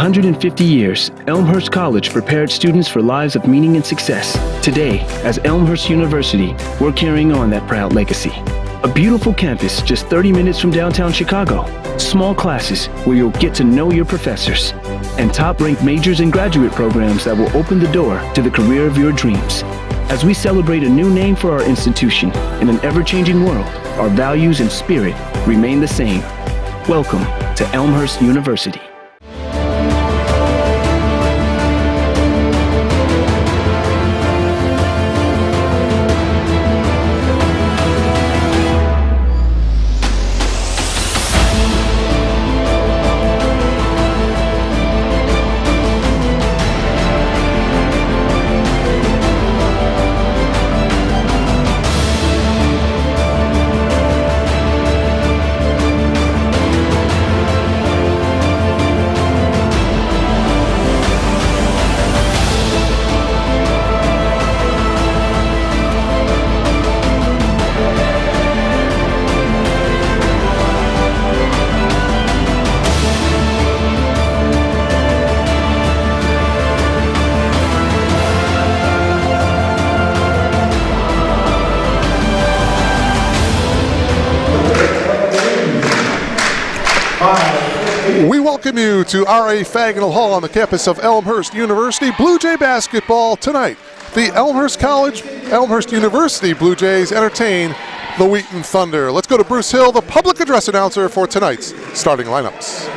150 years, Elmhurst College prepared students for lives of meaning and success. Today, as Elmhurst University, we're carrying on that proud legacy. A beautiful campus just 30 minutes from downtown Chicago. Small classes where you'll get to know your professors. And top-ranked majors and graduate programs that will open the door to the career of your dreams. As we celebrate a new name for our institution in an ever-changing world, our values and spirit remain the same. Welcome to Elmhurst University. We welcome you to R.A. Fagnall Hall on the campus of Elmhurst University. Blue Jay basketball tonight. The Elmhurst University Blue Jays entertain the Wheaton Thunder. Let's go to Bruce Hill, the public address announcer for tonight's starting lineups.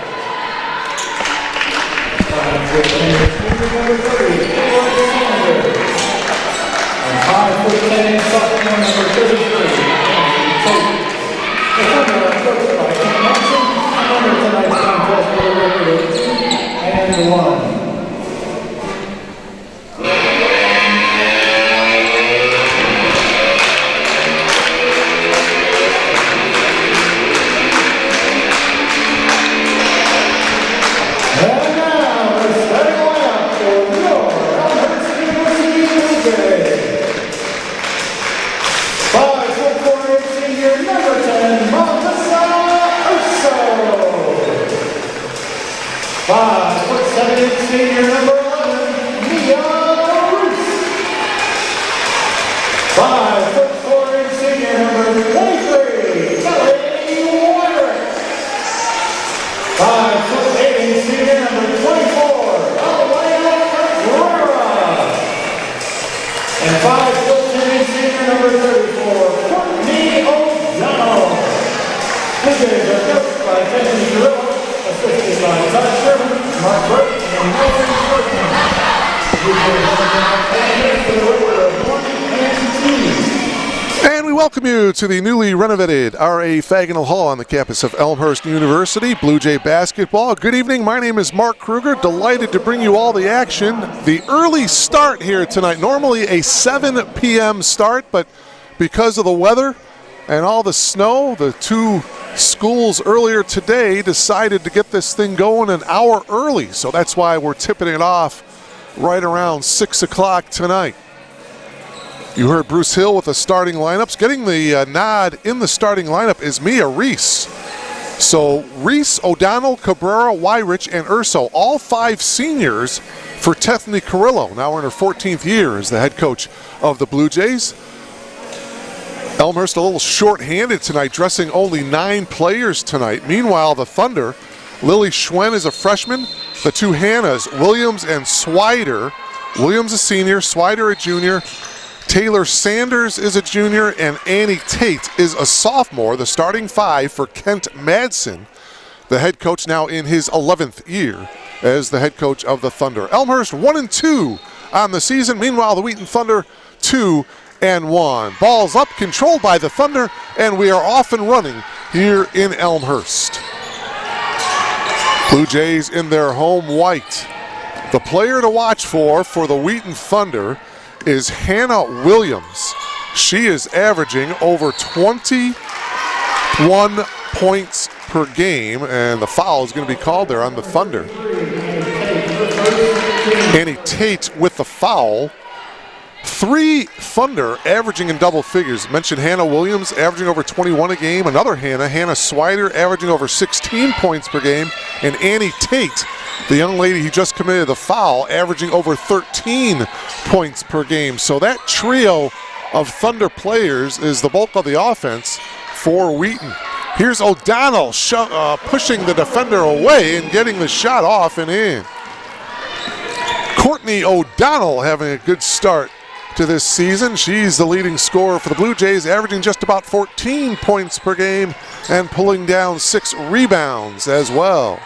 Senior number 11, Mia Roos. 5'4" senior number 23, Kelly Warner. 5'8" senior number 24, Alaya Cabrera. And 5'10" senior number 34, Courtney O'Donnell. The Jays are coached by Kevin Girillo, assisted by Todd Sherman, Mark Burke, and Wilson Shortman. And we welcome you to the newly renovated R.A. Fagnall Hall on the campus of Elmhurst University. Blue Jay basketball. Good evening. My name is Mark Kruger. Delighted to bring you all the action. The early start here tonight. Normally a 7 p.m. start, but because of the weather and all the snow, the two schools earlier today decided to get this thing going an hour early. So that's why we're tipping it off right around 6 o'clock tonight. You heard Bruce Hill with the starting lineups. Getting the nod in the starting lineup is Mia Reese. So Reese, O'Donnell, Cabrera, Wyrich, and Urso, all 5 seniors for Tethany Carrillo, now in her 14th year as the head coach of the Blue Jays. Elmhurst a little short-handed tonight, dressing only 9 players tonight. Meanwhile, the Thunder, Lily Schwen is a freshman. The two Hannahs, Williams and Swider. Williams a senior, Swider a junior. Taylor Sanders is a junior, and Annie Tate is a sophomore. The starting 5 for Kent Madsen, the head coach now in his 11th year as the head coach of the Thunder. Elmhurst 1-2 on the season. Meanwhile, the Wheaton Thunder 2-1. Ball's up, controlled by the Thunder, and we are off and running here in Elmhurst. Blue Jays in their home white. The player to watch for the Wheaton Thunder is Hannah Williams. She is averaging over 21 points per game, and the foul is going to be called there on the Thunder. Annie Tate with the foul. 3 Thunder averaging in double figures. Mentioned Hannah Williams averaging over 21 a game. Another Hannah Swider, averaging over 16 points per game. And Annie Tate the young lady who just committed the foul, averaging over 13 points per game. So that trio of Thunder players is the bulk of the offense for Wheaton. Here's O'Donnell pushing the defender away and getting the shot off and in. Courtney O'Donnell having a good start to this season. She's the leading scorer for the Blue Jays, averaging just about 14 points per game and pulling down 6 rebounds as well.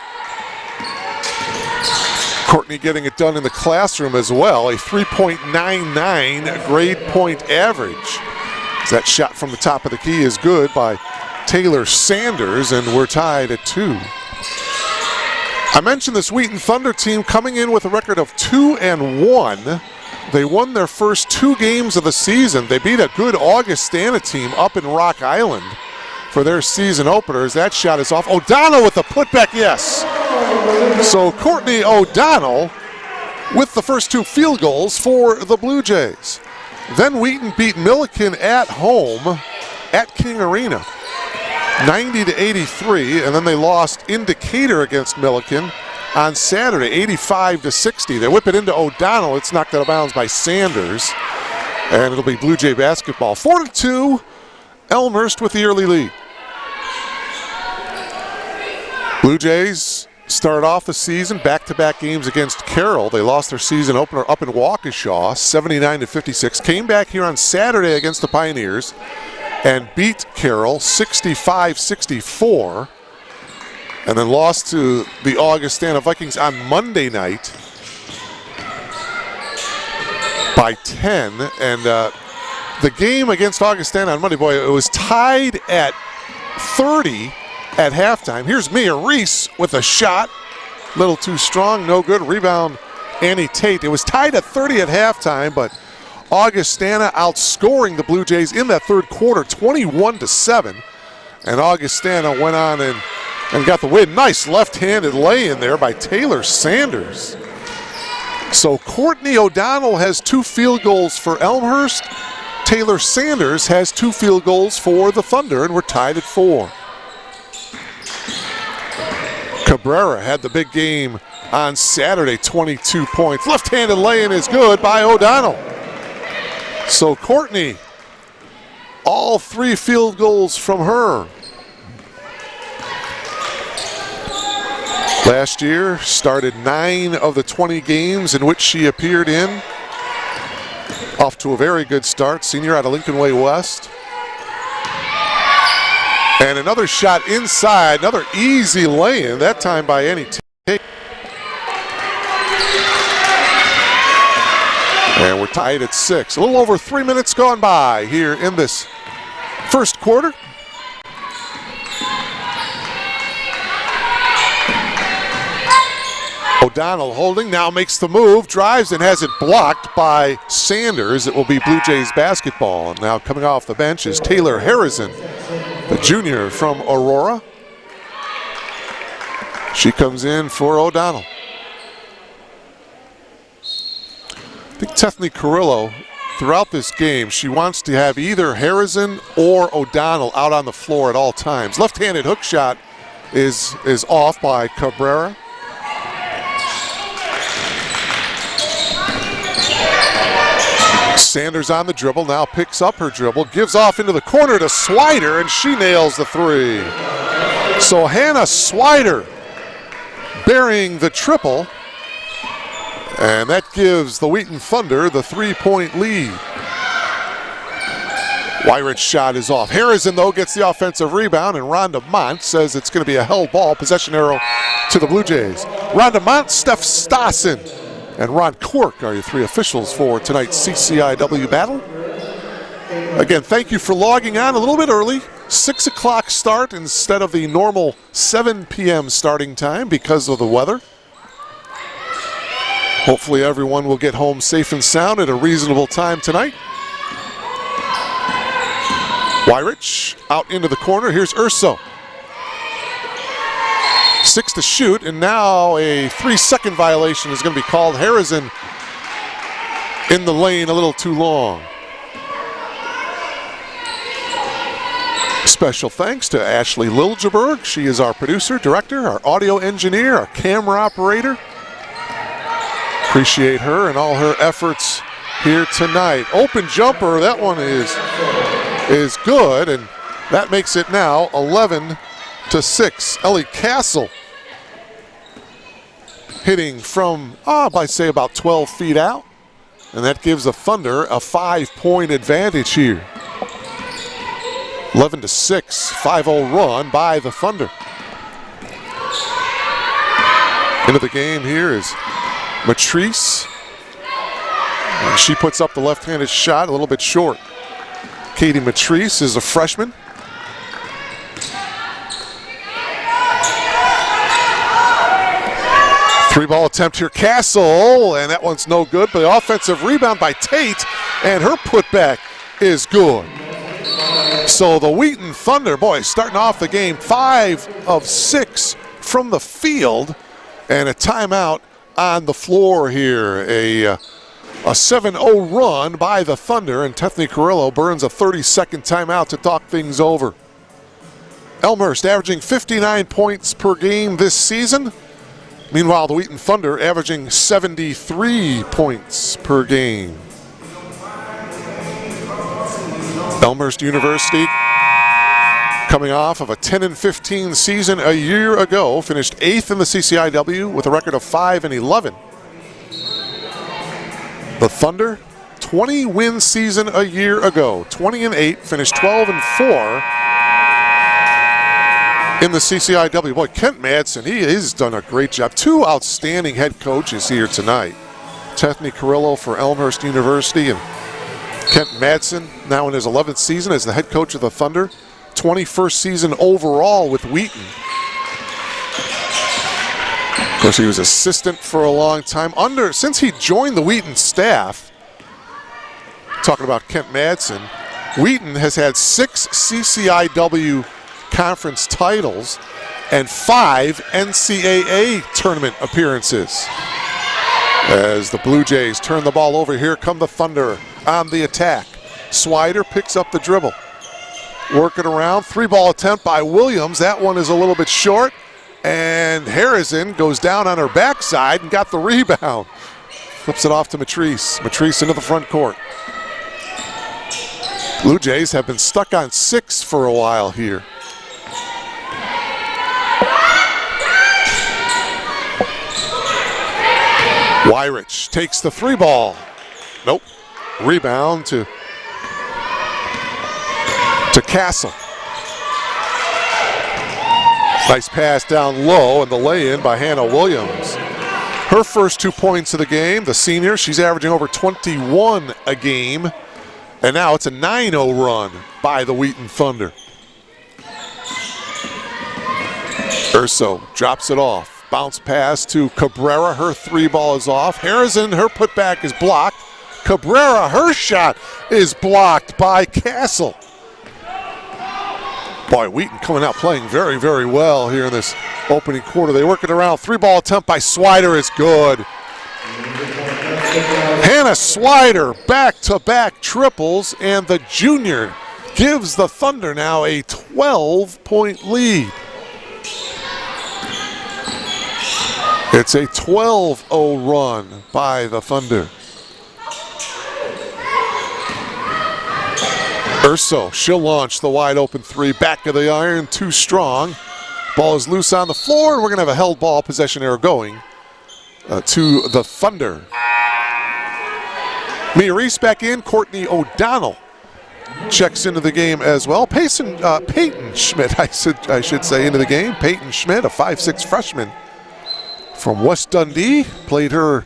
Courtney getting it done in the classroom as well, a 3.99 grade point average. That shot from the top of the key is good by Taylor Sanders, and we're tied at 2. I mentioned this Wheaton Thunder team coming in with a record of 2-1. They won their first 2 games of the season. They beat a good Augustana team up in Rock Island for their season openers. That shot is off. O'Donnell with the putback, yes. So Courtney O'Donnell with the first 2 field goals for the Blue Jays. Then Wheaton beat Milliken at home at King Arena, 90-83, and then they lost in Decatur against Milliken on Saturday, 85-60. They whip it into O'Donnell. It's knocked out of bounds by Sanders, and it'll be Blue Jay basketball. 4-2, Elmhurst with the early lead. Blue Jays started off the season back-to-back games against Carroll. They lost their season opener up in Waukesha, 79-56. Came back here on Saturday against the Pioneers and beat Carroll 65-64. And then lost to the Augustana Vikings on Monday night by 10. And the game against Augustana on Monday, boy, it was tied at 30 at halftime. Here's Mia Reese with a shot. Little too strong, no good. Rebound, Annie Tate. It was tied at 30 at halftime, but Augustana outscoring the Blue Jays in that third quarter, 21-7. And Augustana went on and got the win. Nice left-handed lay-in there by Taylor Sanders. So Courtney O'Donnell has 2 field goals for Elmhurst. Taylor Sanders has 2 field goals for the Thunder, and we're tied at 4. Cabrera had the big game on Saturday, 22 points. Left-handed lay-in is good by O'Donnell. So Courtney, all 3 field goals from her. Last year, started 9 of the 20 games in which she appeared in. Off to a very good start, senior out of Lincoln Way West. And another shot inside, another easy lay-in, that time by Annie Tate. And we're tied at 6. A little over 3 minutes gone by here in this first quarter. O'Donnell holding, now makes the move, drives and has it blocked by Sanders. It will be Blue Jays basketball. And now coming off the bench is Taylor Harrison, the junior from Aurora. She comes in for O'Donnell. I think Tethany Carrillo, throughout this game, she wants to have either Harrison or O'Donnell out on the floor at all times. Left-handed hook shot is off by Cabrera. Sanders on the dribble, now picks up her dribble, gives off into the corner to Swider, and she nails the 3. So Hannah Swider burying the triple, and that gives the Wheaton Thunder the 3-point lead. Wyrich's shot is off. Harrison, though, gets the offensive rebound, and Rhonda Mont says it's going to be a held ball, possession arrow to the Blue Jays. Rhonda Mont, Steph Stassen, and Ron Cork are your 3 officials for tonight's CCIW battle. Again, thank you for logging on a little bit early. 6 o'clock start instead of the normal 7 p.m. starting time because of the weather. Hopefully everyone will get home safe and sound at a reasonable time tonight. Wyrich out into the corner. Here's Urso. 6 to shoot, and now a 3-second violation is going to be called. Harrison in the lane a little too long. Special thanks to Ashley Liljeberg. She is our producer, director, our audio engineer, our camera operator. Appreciate her and all her efforts here tonight. Open jumper, that one is good, and that makes it now 11-6. Ellie Castle hitting from, I'd say about 12 feet out, and that gives the Thunder a 5-point advantage here. 11-6, 5-0 run by the Thunder. Into the game here is Matrice. And she puts up the left-handed shot, a little bit short. Katie Matrice is a freshman. Three-ball attempt here, Castle, and that one's no good, but the offensive rebound by Tate, and her putback is good. So the Wheaton Thunder, boy, starting off the game 5 of 6 from the field, and a timeout on the floor here. A 7-0 run by the Thunder, and Tethany Carrillo burns a 30-second timeout to talk things over. Elmhurst averaging 59 points per game this season. Meanwhile, the Wheaton Thunder averaging 73 points per game. Elmhurst University, coming off of a 10-15 season a year ago, finished 8th in the CCIW with a record of 5-11. The Thunder, 20-win season a year ago, 20-8, finished 12-4 in the CCIW. Boy, Kent Madsen, he's done a great job. 2 outstanding head coaches here tonight. Tethany Carrillo for Elmhurst University, and Kent Madsen, now in his 11th season as the head coach of the Thunder, 21st season overall with Wheaton. Of course, he was assistant for a long time. Since he joined the Wheaton staff, talking about Kent Madsen, Wheaton has had 6 CCIW conference titles and 5 NCAA tournament appearances. As the Blue Jays turn the ball over, here come the Thunder on the attack. Swider picks up the dribble. Working around, 3-ball attempt by Williams. That one is a little bit short. And Harrison goes down on her backside and got the rebound. Flips it off to Matrice. Matrice into the front court. Blue Jays have been stuck on 6 for a while here. Wyrich takes the 3-ball. Nope. Rebound to Castle. Nice pass down low, and the lay-in by Hannah Williams. Her first 2 points of the game, the senior, she's averaging over 21 a game. And now it's a 9-0 run by the Wheaton Thunder. Urso drops it off. Bounce pass to Cabrera. Her 3-ball is off. Harrison, her putback is blocked. Cabrera, her shot is blocked by Castle. Boy, Wheaton coming out playing very, very well here in this opening quarter. They work it around. 3-ball attempt by Swider is good. Hannah Swider, back-to-back triples, and the junior gives the Thunder now a 12-point lead. It's a 12-0 run by the Thunder. Urso, she'll launch the wide open 3, back of the iron, too strong. Ball is loose on the floor, and we're going to have a held ball possession error going to the Thunder. Mia Reese back in, Courtney O'Donnell checks into the game as well. Peyton Schmidt, I should say, into the game. Peyton Schmidt, a 5'6" freshman from West Dundee, played her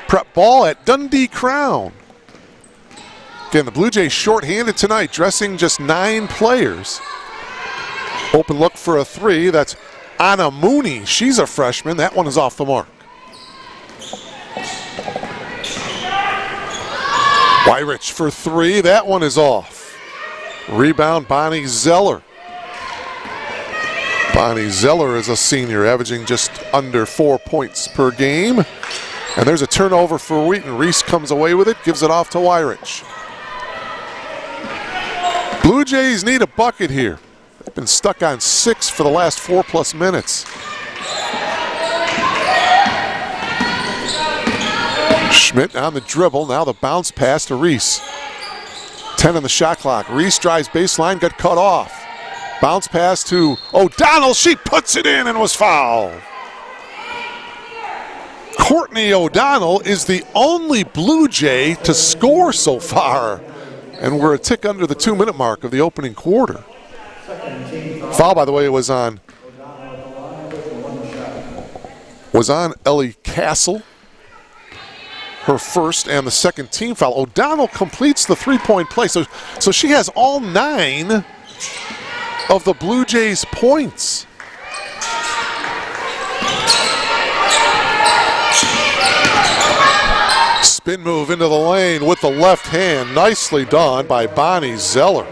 prep ball at Dundee Crown. Again, the Blue Jays short-handed tonight, dressing just 9 players. Open look for a 3, that's Anna Mooney. She's a freshman, that one is off the mark. Wyrich for 3, that one is off. Rebound, Bonnie Zeller. Bonnie Zeller is a senior, averaging just under 4 points per game. And there's a turnover for Wheaton. Reese comes away with it, gives it off to Wyrich. Blue Jays need a bucket here. been stuck on 6 for the last 4+ minutes. Schmidt on the dribble, now the bounce pass to Reese. 10 on the shot clock. Reese drives baseline, got cut off. Bounce pass to O'Donnell, she puts it in and was fouled. Courtney O'Donnell is the only Blue Jay to score so far. And we're a tick under the 2-minute mark of the opening quarter. Foul, by the way, was on Ellie Castle. Her first and the second team foul. O'Donnell completes the three-point play. So she has all 9 of the Blue Jays' points. Spin move into the lane with the left hand. Nicely done by Bonnie Zeller.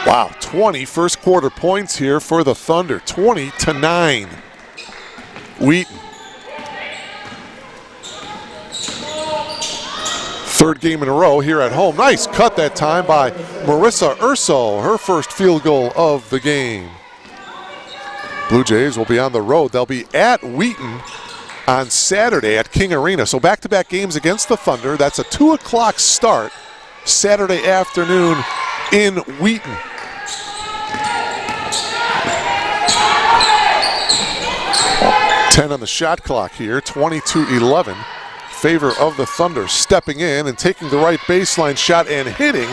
Wow, 20 first quarter points here for the Thunder. 20-9. Wheaton. Third game in a row here at home. Nice cut that time by Marissa Urso, her first field goal of the game. Blue Jays will be on the road. They'll be at Wheaton on Saturday at King Arena. So back-to-back games against the Thunder. That's a 2 o'clock start Saturday afternoon in Wheaton. Ten on the shot clock here, 22-11. Favor of the Thunder. Stepping in and taking the right baseline shot and hitting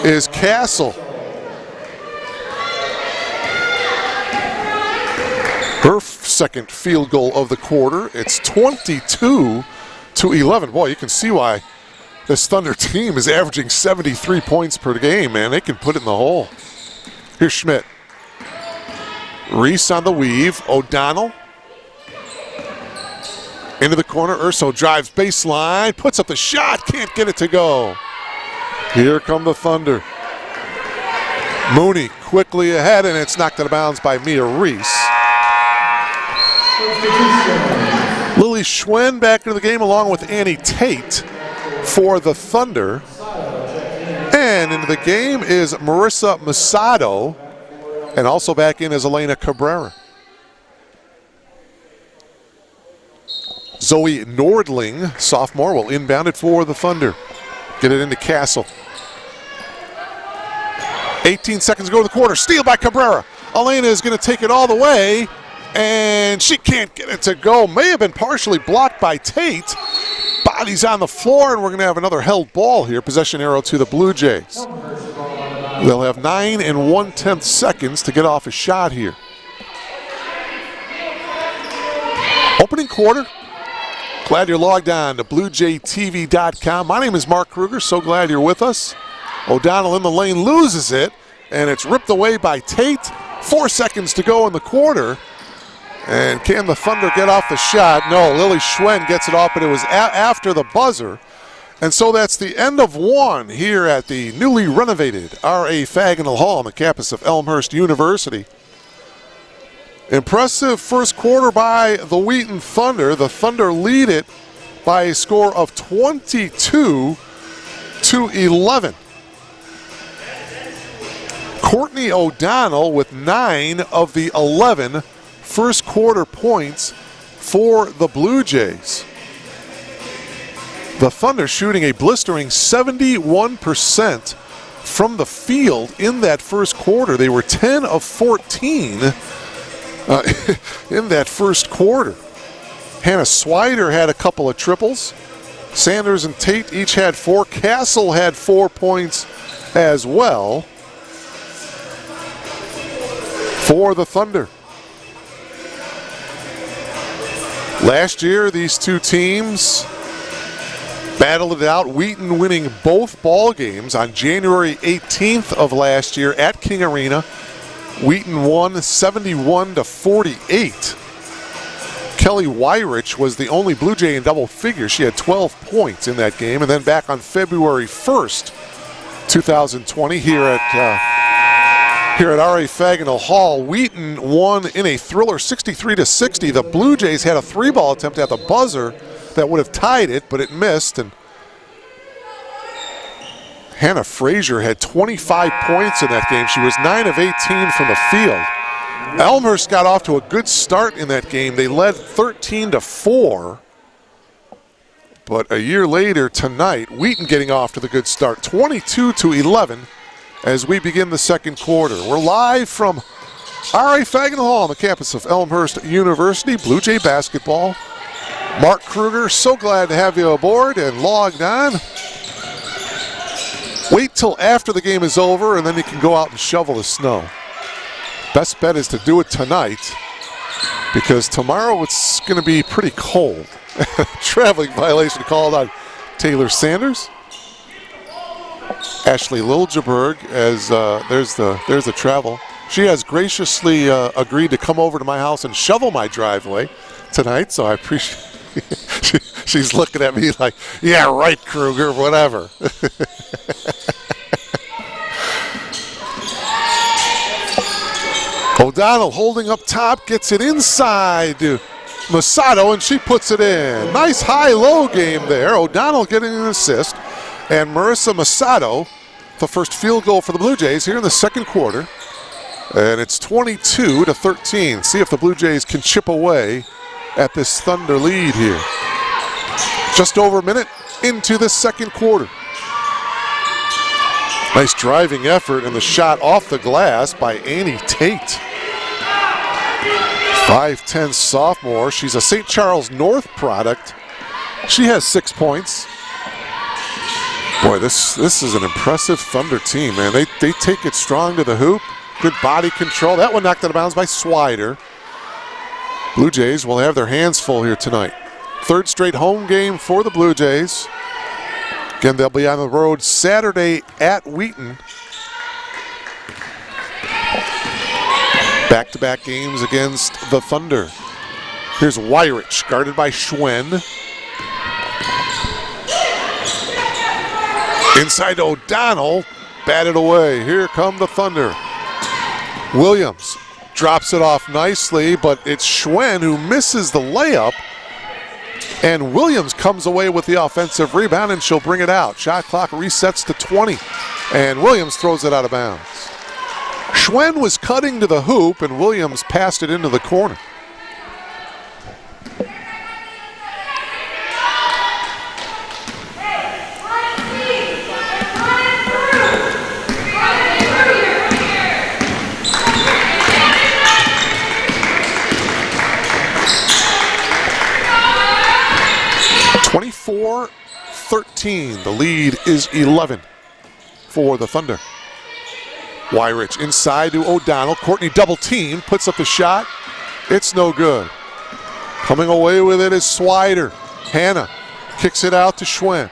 is Castle. Her second field goal of the quarter. It's 22-11. Boy, you can see why this Thunder team is averaging 73 points per game, man. They can put it in the hole. Here's Schmidt. Reese on the weave. O'Donnell. Into the corner, Urso drives baseline, puts up the shot, can't get it to go. Here come the Thunder. Mooney quickly ahead, and it's knocked out of bounds by Mia Reese. Lily Schwen back into the game along with Annie Tate for the Thunder. And into the game is Marissa Masado, and also back in is Elena Cabrera. Zoe Nordling, sophomore, will inbound it for the Thunder. Get it into Castle. 18 seconds to go to the quarter. Steal by Cabrera. Elena is going to take it all the way, and she can't get it to go. May have been partially blocked by Tate. Body's on the floor, and we're going to have another held ball here. Possession arrow to the Blue Jays. They'll have 9 1/10 seconds to get off a shot here. Opening quarter. Glad you're logged on to BlueJayTV.com. My name is Mark Kruger. So glad you're with us. O'Donnell in the lane loses it, and it's ripped away by Tate. 4 seconds to go in the quarter. And can the Thunder get off the shot? No, Lily Schwen gets it off, but it was after the buzzer. And so that's the end of one here at the newly renovated R.A. Faginal Hall on the campus of Elmhurst University. Impressive first quarter by the Wheaton Thunder. The Thunder lead it by a score of 22-11. Courtney O'Donnell with 9 of the 11 first quarter points for the Blue Jays. The Thunder shooting a blistering 71% from the field in that first quarter. They were 10 of 14 in that first quarter. Hannah Swider had a couple of triples. Sanders and Tate each had 4. Castle had 4 points as well for the Thunder. Last year, these two teams battled it out, Wheaton winning both ball games on January 18th of last year at King Arena. Wheaton won 71-48. Kelly Wyrich was the only Blue Jay in double figures. She had 12 points in that game. And then back on February 1st, 2020, here at R.A. Faginal Hall, Wheaton won in a thriller 63-60. The Blue Jays had a 3-ball attempt at the buzzer that would have tied it, but it missed. And Hannah Frazier had 25 points in that game. She was 9 of 18 from the field. Elmhurst got off to a good start in that game. They led 13-4. But a year later tonight, Wheaton getting off to the good start, 22-11 as we begin the second quarter. We're live from R.A. Fagenal Hall on the campus of Elmhurst University. Blue Jay basketball. Mark Kruger, so glad to have you aboard and logged on. Wait till after the game is over and then you can go out and shovel the snow. Best bet is to do it tonight because tomorrow it's going to be pretty cold. Traveling violation called on Taylor Sanders. Ashley Liljeberg, as there's the travel. She has graciously agreed to come over to my house and shovel my driveway tonight, so I appreciate. She's looking at me like, yeah, right, Kruger, whatever. O'Donnell holding up top, gets it inside to Masato, and she puts it in. Nice high-low game there. O'Donnell getting an assist, and Marissa Masato, the first field goal for the Blue Jays here in the second quarter. And it's 22-13. See if the Blue Jays can chip away at this Thunder lead here. Just over a minute into the second quarter. Nice driving effort and the shot off the glass by Annie Tate. 5'10" sophomore. She's a St. Charles North product. She has 6 points. Boy, this is an impressive Thunder team, man. They take it strong to the hoop. Good body control. That one knocked out of bounds by Swider. Blue Jays will have their hands full here tonight. Third straight home game for the Blue Jays. Again, they'll be on the road Saturday at Wheaton. Back-to-back games against the Thunder. Here's Weirich, guarded by Schwen. Inside O'Donnell, batted away. Here come the Thunder. Williams drops it off nicely, but it's Schwen who misses the layup. And Williams comes away with the offensive rebound, and she'll bring it out. Shot clock resets to 20, and Williams throws it out of bounds. Schwen was cutting to the hoop, and Williams passed it into the corner. (24-13). The lead is 11 for the Thunder. Weirich inside to O'Donnell. Courtney double team, puts up the shot. It's no good. Coming away with it is Swider. Hannah kicks it out to Schwen.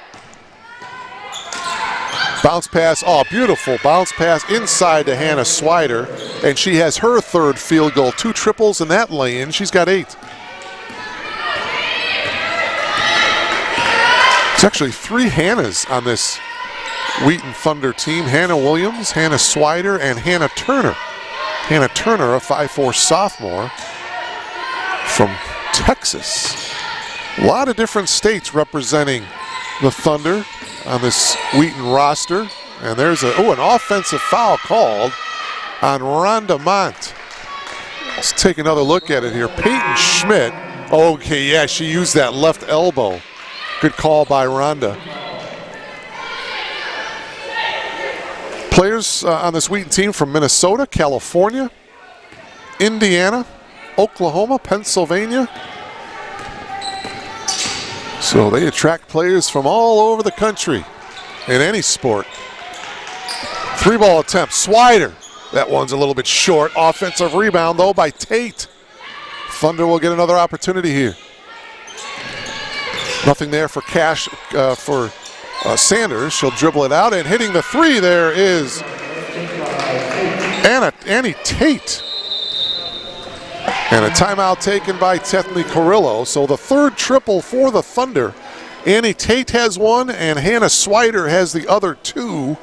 Bounce pass, oh, beautiful bounce pass inside to Hannah Swider, and she has her third field goal. 2 triples in that lay-in. She's got 8. It's actually 3 Hannahs on this Wheaton Thunder team. Hannah Williams, Hannah Swider, and Hannah Turner. Hannah Turner, a 5'4" sophomore from Texas. A lot of different states representing the Thunder on this Wheaton roster. And there's an offensive foul called on Rhonda Mont. Let's take another look at it here. Peyton Schmidt. Okay, yeah, she used that left elbow. Good call by Rhonda. Players on this Wheaton team from Minnesota, California, Indiana, Oklahoma, Pennsylvania. So they attract players from all over the country in any sport. 3-ball attempt, Swider. That one's a little bit short. Offensive rebound, though, by Tate. Thunder will get another opportunity here. Nothing there for Sanders. She'll dribble it out, and hitting the 3 there is Annie Tate. And a timeout taken by Tethny Carrillo. So the third triple for the Thunder. Annie Tate has 1, and Hannah Swider has the other 2.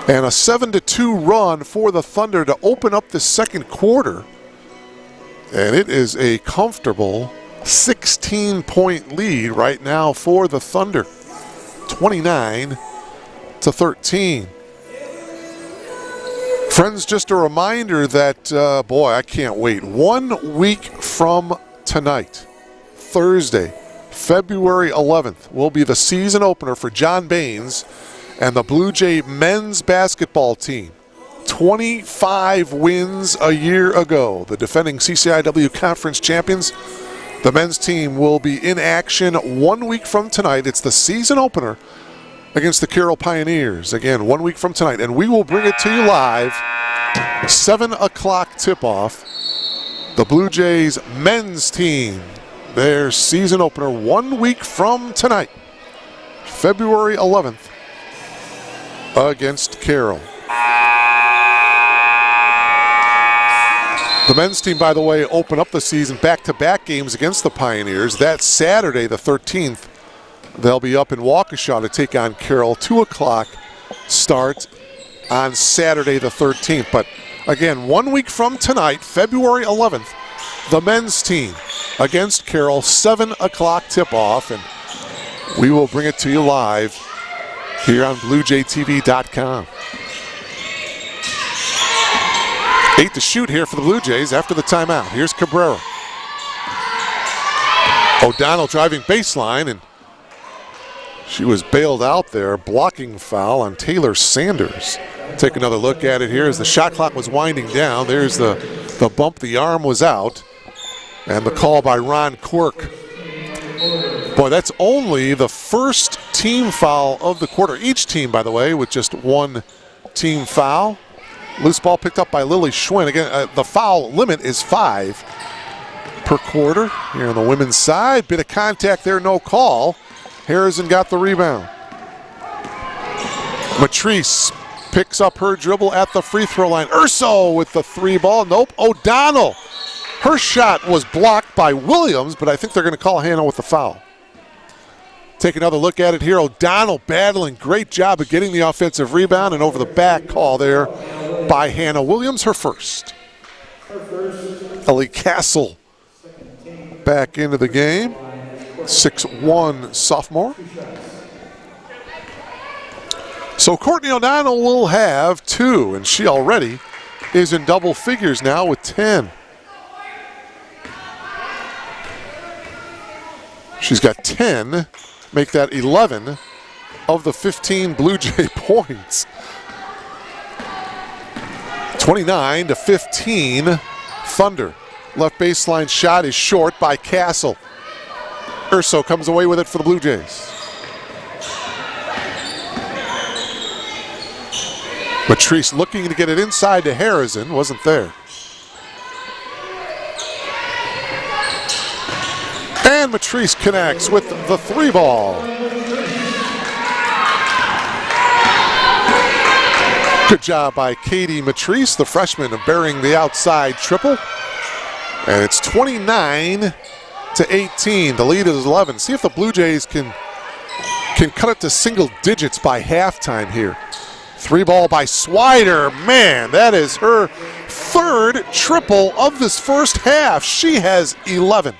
And a 7-2 run for the Thunder to open up the second quarter. And it is a comfortable 16-point lead right now for the Thunder. 29-10. to 13. Friends, just a reminder that, boy, I can't wait. 1 week from tonight, Thursday, February 11th, will be the season opener for John Baines and the Blue Jay men's basketball team. 25 wins a year ago. The defending CCIW Conference champions. The men's team will be in action 1 week from tonight. It's the season opener against the Carroll Pioneers. Again, 1 week from tonight. And we will bring it to you live. 7 o'clock tip-off. The Blue Jays men's team. Their season opener 1 week from tonight. February 11th against Carroll. The men's team, by the way, open up the season back-to-back games against the Pioneers. That's Saturday, the 13th. They'll be up in Waukesha to take on Carroll. 2 o'clock start on Saturday, the 13th. But again, 1 week from tonight, February 11th, the men's team against Carroll, 7 o'clock tip-off. And we will bring it to you live here on BlueJayTV.com. 8 to shoot here for the Blue Jays after the timeout. Here's Cabrera. O'Donnell driving baseline, and she was bailed out there. Blocking foul on Taylor Sanders. Take another look at it here as the shot clock was winding down. There's the bump. The arm was out. And the call by Ron Quirk. Boy, that's only the first team foul of the quarter. Each team, by the way, with just one team foul. Loose ball picked up by Lily Schwinn. Again, the foul limit is 5 per quarter. Here on the women's side, bit of contact there, no call. Harrison got the rebound. Matrice picks up her dribble at the free throw line. Urso with the 3 ball. Nope. O'Donnell. Her shot was blocked by Williams, but I think they're going to call Hannah with the foul. Take another look at it here. O'Donnell battling. Great job of getting the offensive rebound, and over the back call there by Hannah Williams, her first. Ellie Castle back into the game. 6'1" sophomore. So Courtney O'Donnell will have 2, and she already is in double figures now with 10. She's got 10, make that 11 of the 15 Blue Jay points. 29 to 15, Thunder. Left baseline shot is short by Castle. Urso comes away with it for the Blue Jays. Matrice looking to get it inside to Harrison, wasn't there. And Matrice connects with the 3 ball. Good job by Katie Matrice, the freshman, of bearing the outside triple. And it's 29 to 18. The lead is 11. See if the Blue Jays can cut it to single digits by halftime here. 3 ball by Swider. Man, that is her 3rd triple of this first half. She has 11.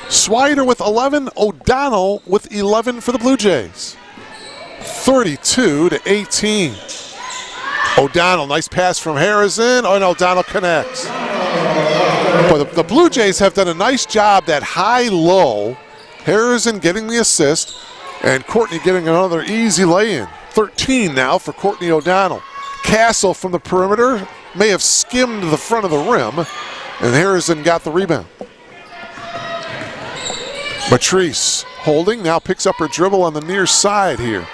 Swider with 11, O'Donnell with 11 for the Blue Jays. 32 to 18. O'Donnell, nice pass from Harrison, and O'Donnell connects. But the Blue Jays have done a nice job that high-low. Harrison getting the assist, and Courtney getting another easy lay-in. 13 now for Courtney O'Donnell. Castle from the perimeter may have skimmed the front of the rim, and Harrison got the rebound. Matrice holding, now picks up her dribble on the near side here.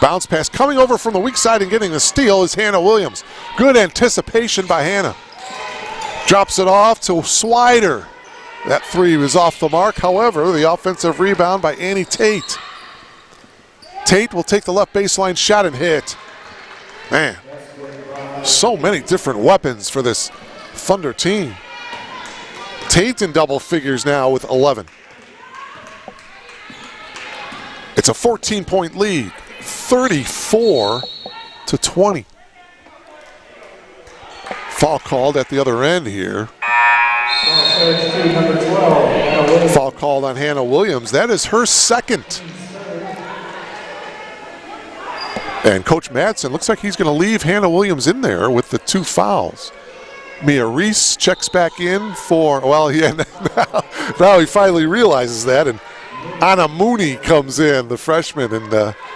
Bounce pass coming over from the weak side and getting the steal is Hannah Williams. Good anticipation by Hannah. Drops it off to Swider. That 3 was off the mark. However, the offensive rebound by Annie Tate. Tate will take the left baseline shot and hit. Man, so many different weapons for this Thunder team. Tate in double figures now with 11. It's a 14-point lead, 34 to 20. Foul called at the other end here. Foul called on Hannah Williams. That is her 2nd. And Coach Madsen looks like he's going to leave Hannah Williams in there with the 2 fouls. Mia Reese checks back in for, well, yeah, now he finally realizes that. And Anna Mooney comes in, the freshman, and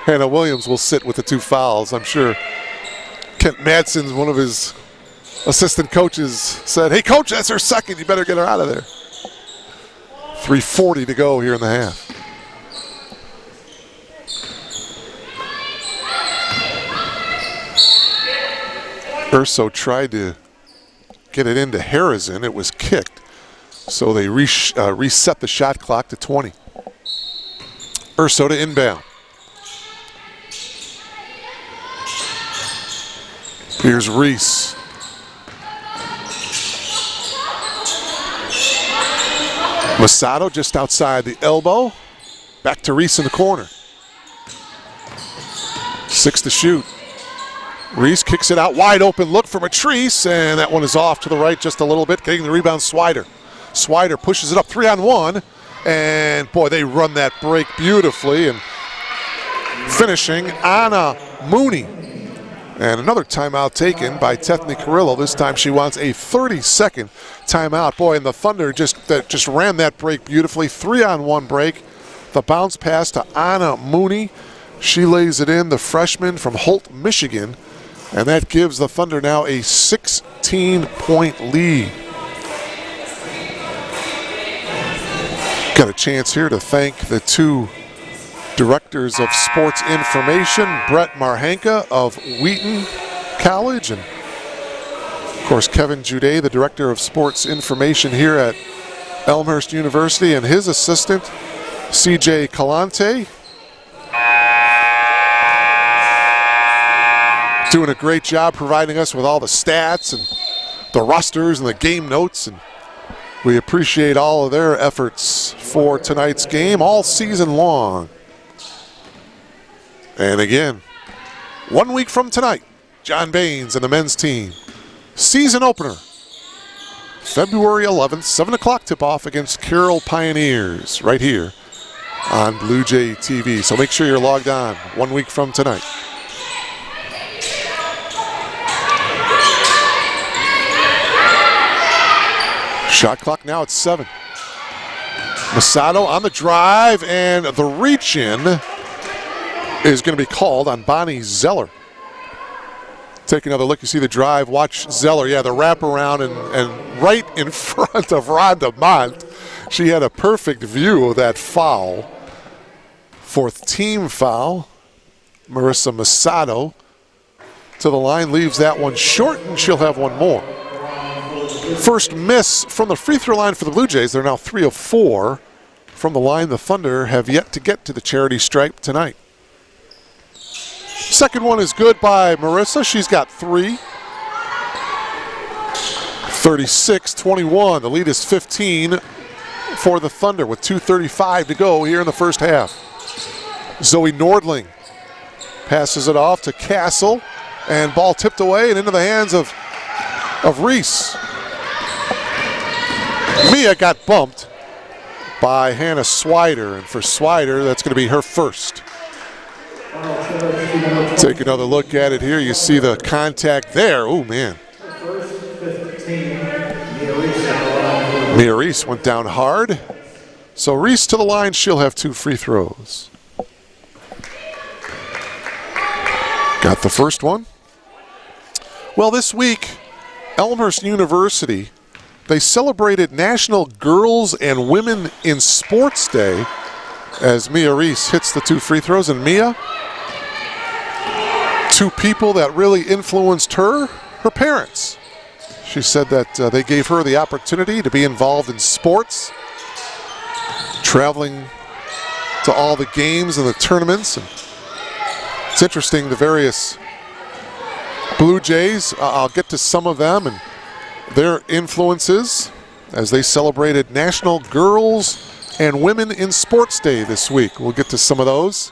Hannah Williams will sit with the 2 fouls. I'm sure Kent Madsen, one of his assistant coaches, said, "Hey, Coach, that's her second. You better get her out of there." 3:40 to go here in the half. Urso tried to get it into Harrison. It was kicked. So they reset the shot clock to 20. Urso to inbound. Here's Reese. Masato just outside the elbow. Back to Reese in the corner. 6 to shoot. Reese kicks it out wide open. Look for Matrice, and that one is off to the right just a little bit. Getting the rebound, Swider. Swider pushes it up 3-on-1, and boy, they run that break beautifully. And finishing, Anna Mooney. And another timeout taken by Tethny Carrillo. This time she wants a 30-second timeout. Boy, and the Thunder just ran that break beautifully. 3-on-1 break. The bounce pass to Anna Mooney. She lays it in, the freshman from Holt, Michigan. And that gives the Thunder now a 16-point lead. Got a chance here to thank the 2 directors of sports information, Brett Marhanka of Wheaton College, and of course Kevin Jude, the director of sports information here at Elmhurst University, and his assistant, CJ Calante. Doing a great job providing us with all the stats and the rosters and the game notes, and we appreciate all of their efforts for tonight's game all season long. And again, 1 week from tonight, John Baines and the men's team. Season opener, February 11th, 7 o'clock tip-off against Carroll Pioneers right here on Blue Jay TV. So make sure you're logged on 1 week from tonight. Shot clock now at 7. Masato on the drive, and the reach-in is going to be called on Bonnie Zeller. Take another look. You see the drive. Watch Zeller. Yeah, the wraparound and right in front of Rhonda Mont. She had a perfect view of that foul. 4th team foul. Marissa Masato to the line, leaves that one short, and she'll have one more. First miss from the free throw line for the Blue Jays. They're now 3 of 4 from the line. The Thunder have yet to get to the charity stripe tonight. Second one is good by Marissa. She's got 3. 36-21. The lead is 15 for the Thunder with 2:35 to go here in the first half. Zoe Nordling passes it off to Castle, and ball tipped away and into the hands of Reese. Mia got bumped by Hannah Swider, and for Swider, that's going to be her first. Take another look at it here. You see the contact there. Oh, man. Mia Reese went down hard. So Reese to the line. She'll have 2 free throws. Got the first one. Well, this week, Elmhurst University, they celebrated National Girls and Women in Sports Day as Mia Reese hits the 2 free throws. And Mia, 2 people that really influenced her parents. She said that they gave her the opportunity to be involved in sports, traveling to all the games and the tournaments. And it's interesting, the various Blue Jays, I'll get to some of them and their influences as they celebrated National Girls and Women in Sports Day this week. We'll get to some of those.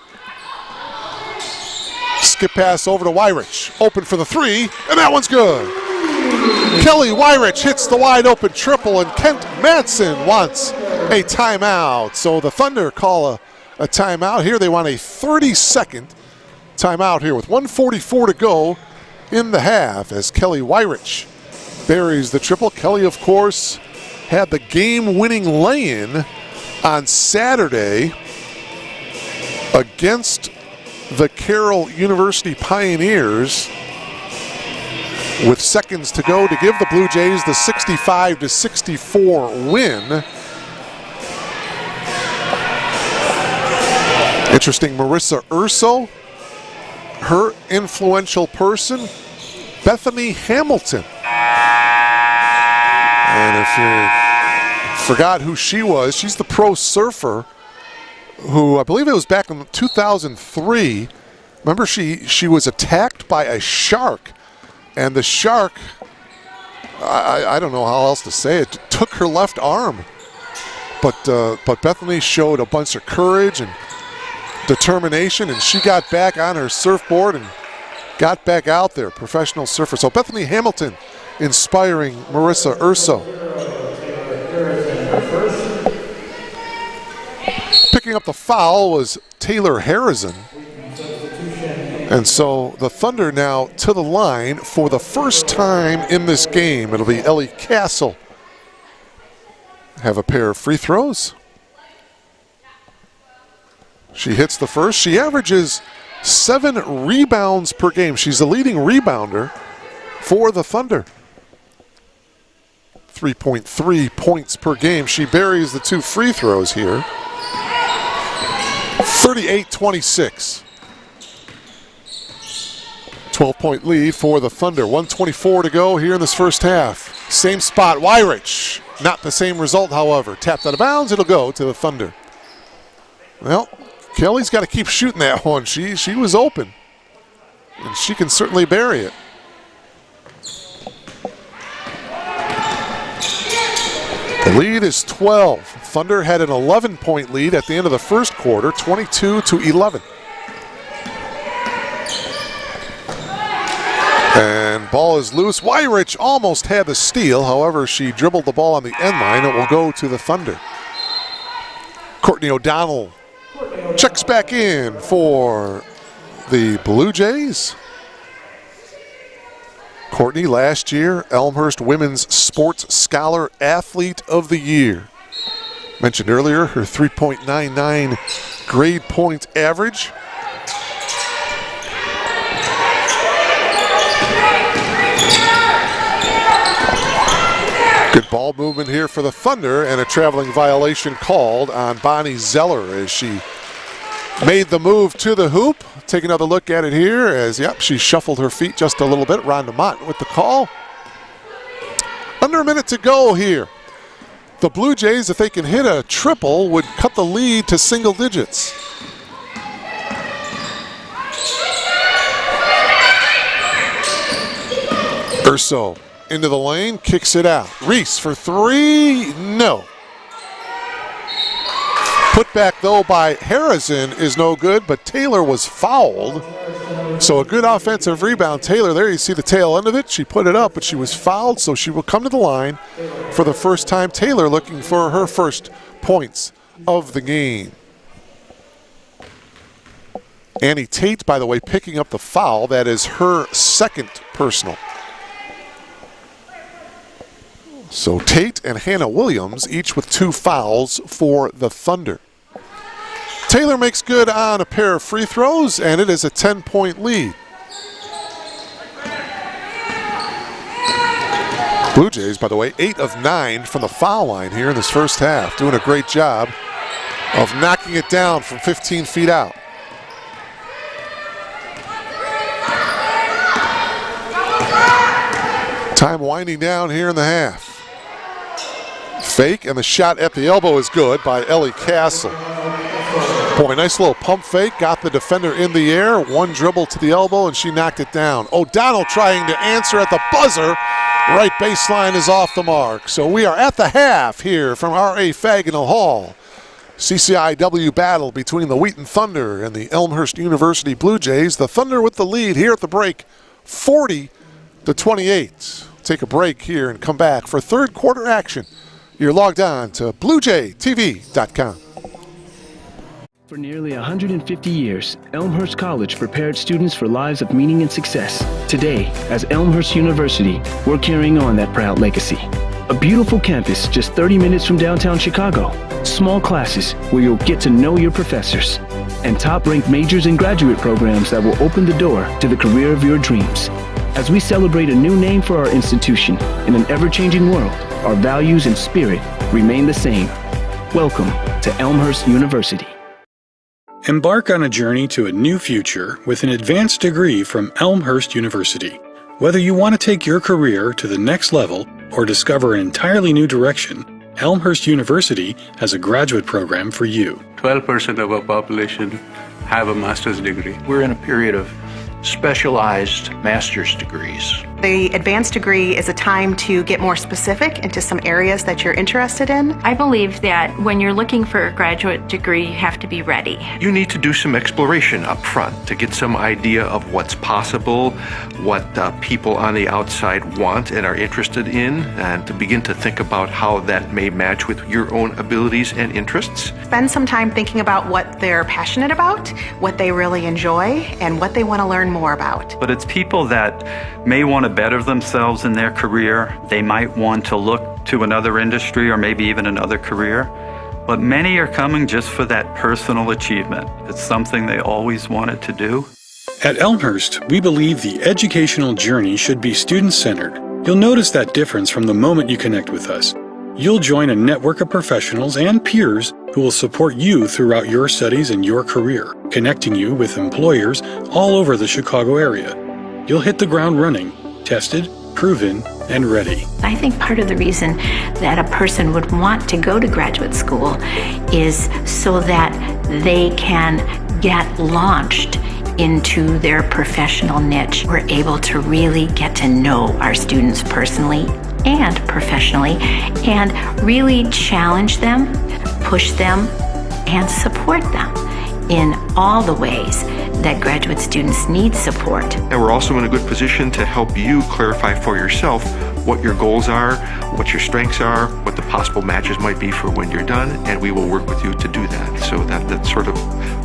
Skip pass over to Weirich. Open for the 3, and that one's good. Kelly Weirich hits the wide open triple, and Kent Madsen wants a timeout. So the Thunder call a timeout here. They want a 30-second timeout here with 1:44 to go in the half as Kelly Weirich buries the triple. Kelly, of course, had the game-winning lay-in on Saturday against the Carroll University Pioneers with seconds to go to give the Blue Jays the 65-64 win. Interesting, Marissa Urso, her influential person, Bethany Hamilton. And if you forgot who she was, she's the pro surfer who, I believe it was back in 2003. Remember, she was attacked by a shark, and the shark, I don't know how else to say it, took her left arm. But Bethany showed a bunch of courage and determination, and she got back on her surfboard and got back out there, professional surfer. So Bethany Hamilton inspiring Marissa Urso. Picking up the foul was Taylor Harrison. And so the Thunder now to the line for the first time in this game. It'll be Ellie Castle. Have a pair of free throws. She hits the first. She averages 7 rebounds per game. She's the leading rebounder for the Thunder. 3.3 points per game. She buries the 2 free throws here. 38-26. 12-point lead for the Thunder. 1:24 to go here in this first half. Same spot, Weirich. Not the same result, however. Tapped out of bounds, it'll go to the Thunder. Well, Kelly's got to keep shooting that one. She was open, and she can certainly bury it. The lead is 12. Thunder had an 11-point lead at the end of the first quarter, 22-11. And ball is loose. Weirich almost had the steal. However, she dribbled the ball on the end line. It will go to the Thunder. Courtney O'Donnell checks back in for the Blue Jays. Courtney, last year, Elmhurst Women's Sports Scholar Athlete of the Year. Mentioned earlier, her 3.99 grade point average. Good ball movement here for the Thunder, and a traveling violation called on Bonnie Zeller as she made the move to the hoop. Take another look at it here as, yep, she shuffled her feet just a little bit. Rhonda Mott with the call. Under a minute to go here. The Blue Jays, if they can hit a triple, would cut the lead to single digits. Urso into the lane, kicks it out. Reese for 3, no. Put back though by Harrison is no good, but Taylor was fouled. So a good offensive rebound. Taylor, there you see the tail end of it. She put it up, but she was fouled, so she will come to the line for the first time. Taylor looking for her first points of the game. Annie Tate, by the way, picking up the foul. That is her second personal. So Tate and Hannah Williams, each with 2 fouls for the Thunder. Taylor makes good on a pair of free throws, and it is a 10-point lead. Blue Jays, by the way, 8 of 9 from the foul line here in this first half. Doing a great job of knocking it down from 15 feet out. Time winding down here in the half. Fake, and the shot at the elbow is good by Ellie Castle. Boy, nice little pump fake, got the defender in the air, 1 dribble to the elbow, and she knocked it down. O'Donnell trying to answer at the buzzer. Right baseline is off the mark. So we are at the half here from R.A. Faginal Hall. CCIW battle between the Wheaton Thunder and the Elmhurst University Blue Jays. The Thunder with the lead here at the break, 40-28. Take a break here and come back for third quarter action. You're logged on to BlueJayTV.com. For nearly 150 years, Elmhurst College prepared students for lives of meaning and success. Today, as Elmhurst University, we're carrying on that proud legacy. A beautiful campus just 30 minutes from downtown Chicago. Small classes where you'll get to know your professors. And top-ranked majors and graduate programs that will open the door to the career of your dreams. As we celebrate a new name for our institution in an ever-changing world, our values and spirit remain the same. Welcome to Elmhurst University. Embark on a journey to a new future with an advanced degree from Elmhurst University. Whether you want to take your career to the next level or discover an entirely new direction, Elmhurst University has a graduate program for you. 12% of our population have a master's degree. We're in a period of specialized master's degrees. The advanced degree is a time to get more specific into some areas that you're interested in. I believe that when you're looking for a graduate degree, you have to be ready. You need to do some exploration up front to get some idea of what's possible, what people on the outside want and are interested in, and to begin to think about how that may match with your own abilities and interests. Spend some time thinking about what they're passionate about, what they really enjoy, and what they want to learn more about. But it's people that may want to better themselves in their career. They might want to look to another industry or maybe even another career. But many are coming just for that personal achievement. It's something they always wanted to do. At Elmhurst, we believe the educational journey should be student-centered. You'll notice that difference from the moment you connect with us. You'll join a network of professionals and peers who will support you throughout your studies and your career, connecting you with employers all over the Chicago area. You'll hit the ground running, tested, proven, and ready. I think part of the reason that a person would want to go to graduate school is so that they can get launched into their professional niche. We're able to really get to know our students personally and professionally and really challenge them, push them, and support them in all the ways that graduate students need support. And we're also in a good position to help you clarify for yourself what your goals are, what your strengths are, what the possible matches might be for when you're done, and we will work with you to do that. So that sort of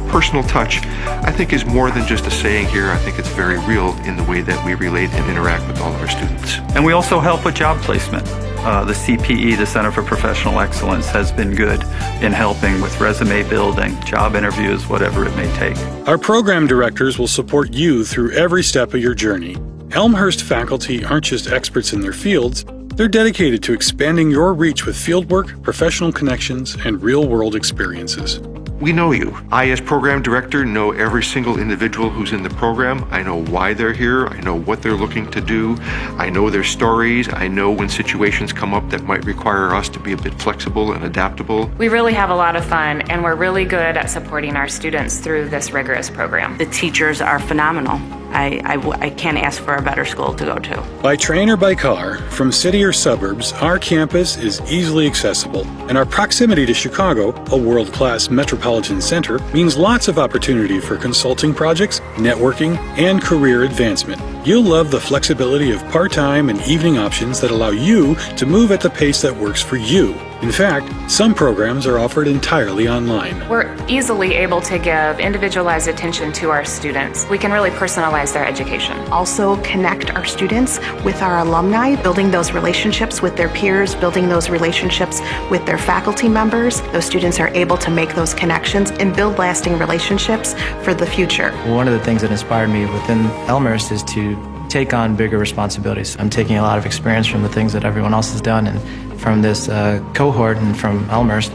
personal touch, I think, is more than just a saying here. I think it's very real in the way that we relate and interact with all of our students. And we also help with job placement. The CPE, the Center for Professional Excellence, has been good in helping with resume building, job interviews, whatever it may take. Our program directors will support you through every step of your journey. Elmhurst faculty aren't just experts in their fields, they're dedicated to expanding your reach with fieldwork, professional connections, and real-world experiences. We know you. I, as program director, know every single individual who's in the program. I know why they're here. I know what they're looking to do. I know their stories. I know when situations come up that might require us to be a bit flexible and adaptable. We really have a lot of fun, and we're really good at supporting our students through this rigorous program. The teachers are phenomenal. I can't ask for a better school to go to. By train or by car, from city or suburbs, our campus is easily accessible, and our proximity to Chicago, a world-class metropolitan center, means lots of opportunity for consulting projects, networking, and career advancement. You'll love the flexibility of part-time and evening options that allow you to move at the pace that works for you. In fact, some programs are offered entirely online. We're easily able to give individualized attention to our students. We can really personalize their education. Also connect our students with our alumni, building those relationships with their peers, building those relationships with their faculty members. Those students are able to make those connections and build lasting relationships for the future. One of the things that inspired me within Elmhurst is to take on bigger responsibilities. I'm taking a lot of experience from the things that everyone else has done and from this cohort and from Elmhurst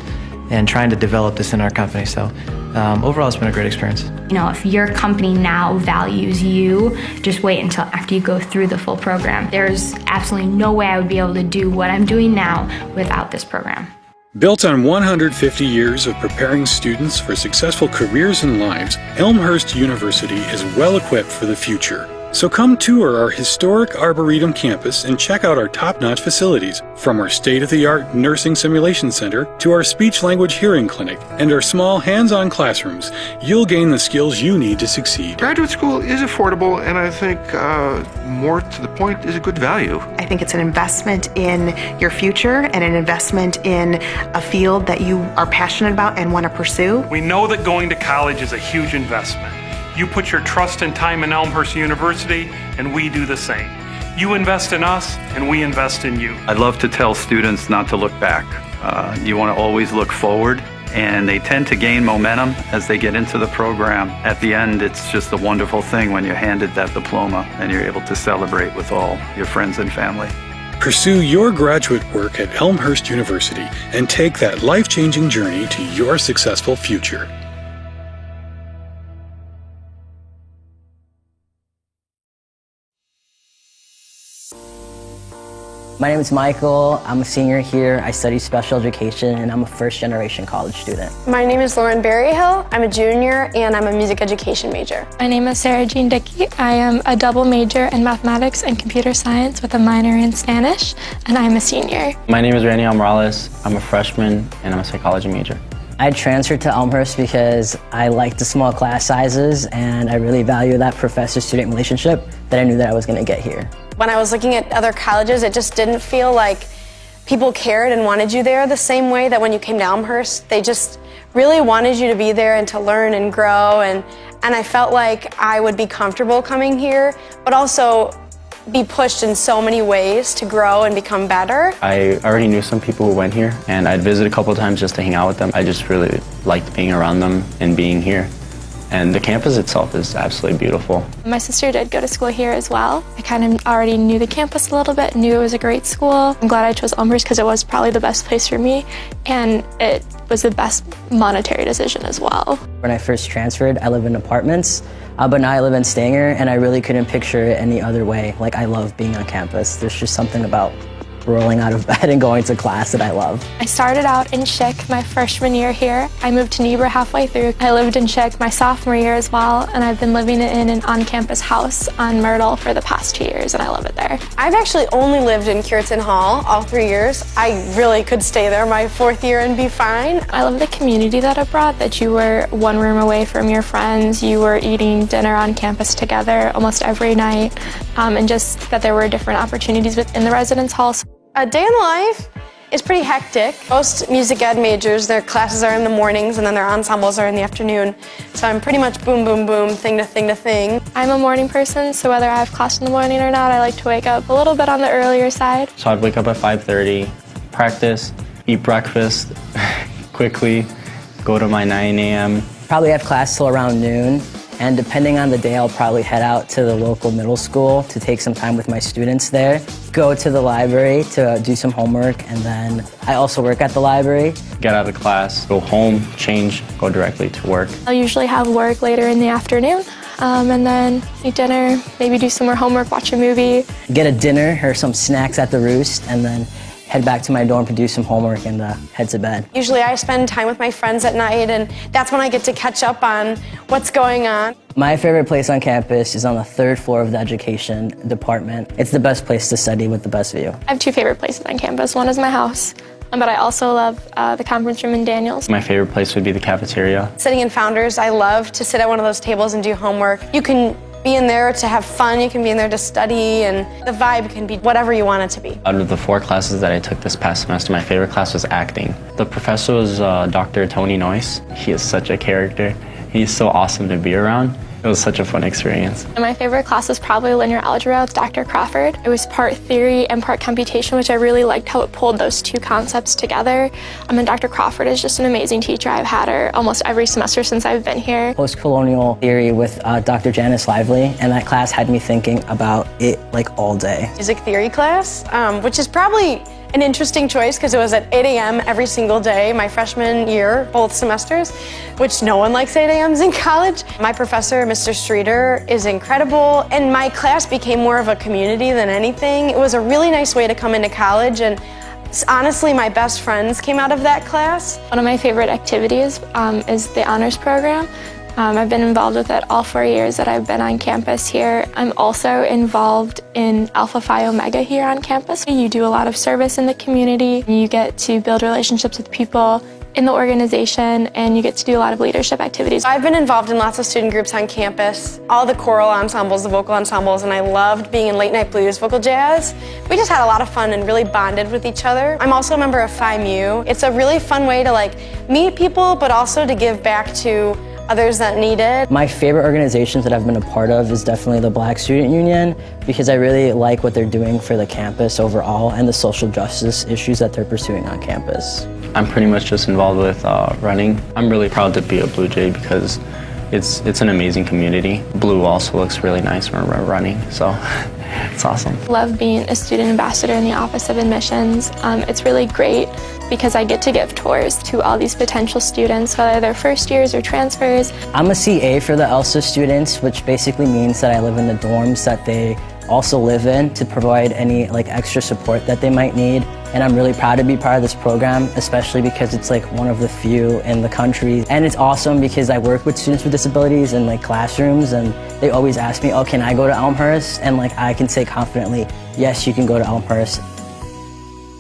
and trying to develop this in our company. So overall, it's been a great experience. You know, if your company now values you, just wait until after you go through the full program. There's absolutely no way I would be able to do what I'm doing now without this program. Built on 150 years of preparing students for successful careers and lives, Elmhurst University is well equipped for the future. So come tour our historic Arboretum campus and check out our top-notch facilities, from our state-of-the-art nursing simulation center to our speech-language hearing clinic and our small hands-on classrooms. You'll gain the skills you need to succeed. Graduate school is affordable, and I think more to the point is a good value. I think it's an investment in your future and an investment in a field that you are passionate about and want to pursue. We know that going to college is a huge investment. You put your trust and time in Elmhurst University, and we do the same. You invest in us, and we invest in you. I love to tell students not to look back. You want to always look forward, and they tend to gain momentum as they get into the program. At the end, it's just a wonderful thing when you're handed that diploma and you're able to celebrate with all your friends and family. Pursue your graduate work at Elmhurst University and take that life-changing journey to your successful future. My name is Michael. I'm a senior here. I study special education, and I'm a first-generation college student. My name is Lauren Berryhill. I'm a junior, and I'm a music education major. My name is Sarah Jean Dickey. I am a double major in mathematics and computer science with a minor in Spanish, and I'm a senior. My name is Raniel Morales. I'm a freshman, and I'm a psychology major. I transferred to Elmhurst because I like the small class sizes, and I really value that professor-student relationship that I knew that I was going to get here. When I was looking at other colleges, it just didn't feel like people cared and wanted you there the same way that when you came to Elmhurst. They just really wanted you to be there and to learn and grow, and I felt like I would be comfortable coming here, but also be pushed in so many ways to grow and become better. I already knew some people who went here, and I'd visit a couple of times just to hang out with them. I just really liked being around them and being here. And the campus itself is absolutely beautiful. My sister did go to school here as well. I kind of already knew the campus a little bit, knew it was a great school. I'm glad I chose Elmhurst because it was probably the best place for me, and it was the best monetary decision as well. When I first transferred, I lived in apartments, but now I live in Stanger, and I really couldn't picture it any other way. Like, I love being on campus. There's just something about rolling out of bed and going to class that I love. I started out in Schick my freshman year here. I moved to Niebuhr halfway through. I lived in Schick my sophomore year as well, and I've been living in an on-campus house on Myrtle for the past 2 years, and I love it there. I've actually only lived in Cureton Hall all 3 years. I really could stay there my 4th year and be fine. I love the community that it brought, that you were one room away from your friends, you were eating dinner on campus together almost every night, and just that there were different opportunities within the residence halls. A day in the life is pretty hectic. Most music ed majors, their classes are in the mornings and then their ensembles are in the afternoon. So I'm pretty much boom, boom, boom, thing to thing to thing. I'm a morning person, so whether I have class in the morning or not, I like to wake up a little bit on the earlier side. So I'd wake up at 5:30, practice, eat breakfast quickly, go to my 9 a.m. Probably have class till around noon. And depending on the day, I'll probably head out to the local middle school to take some time with my students there, go to the library to do some homework, and then I also work at the library. Get out of class, go home, change, go directly to work. I'll usually have work later in the afternoon, and then eat dinner, maybe do some more homework, watch a movie. Get a dinner or some snacks at the Roost, and then head back to my dorm to do some homework and head to bed. Usually I spend time with my friends at night, and that's when I get to catch up on what's going on. My favorite place on campus is on the 3rd floor of the education department. It's the best place to study with the best view. I have 2 favorite places on campus. One is my house, but I also love the conference room in Daniels. My favorite place would be the cafeteria. Sitting in Founders, I love to sit at one of those tables and do homework. You can be in there to have fun, you can be in there to study, and the vibe can be whatever you want it to be. Out of the 4 classes that I took this past semester, my favorite class was acting. The professor was Dr. Tony Noyce. He is such a character. He's so awesome to be around. It was such a fun experience. And my favorite class was probably linear algebra with Dr. Crawford. It was part theory and part computation, which I really liked how it pulled those 2 concepts together. And Dr. Crawford is just an amazing teacher. I've had her almost every semester since I've been here. Post-colonial theory with Dr. Janice Lively, and that class had me thinking about it like all day. Music theory class, which is probably an interesting choice because it was at 8 a.m. every single day my freshman year, both semesters, which no one likes 8 a.m.s in college. My professor, Mr. Streeter, is incredible, and my class became more of a community than anything. It was a really nice way to come into college, and honestly, my best friends came out of that class. One of my favorite activities is the honors program. I've been involved with it all 4 years that I've been on campus here. I'm also involved in Alpha Phi Omega here on campus. You do a lot of service in the community. You get to build relationships with people in the organization, and you get to do a lot of leadership activities. I've been involved in lots of student groups on campus, all the choral ensembles, the vocal ensembles, and I loved being in late night blues, vocal jazz. We just had a lot of fun and really bonded with each other. I'm also a member of Phi Mu. It's a really fun way to meet people, but also to give back to others that need it. My favorite organizations that I've been a part of is definitely the Black Student Union, because I really like what they're doing for the campus overall and the social justice issues that they're pursuing on campus. I'm pretty much just involved with running. I'm really proud to be a Blue Jay because it's an amazing community. Blue also looks really nice when we're running, so it's awesome. Love being a student ambassador in the Office of Admissions. It's really great because I get to give tours to all these potential students, whether they're first years or transfers. I'm a CA for the ELSA students, which basically means that I live in the dorms that they also live in to provide any extra support that they might need. And I'm really proud to be part of this program, especially because it's one of the few in the country. And it's awesome because I work with students with disabilities in classrooms, and they always ask me, oh, can I go to Elmhurst? And I can say confidently, yes, you can go to Elmhurst.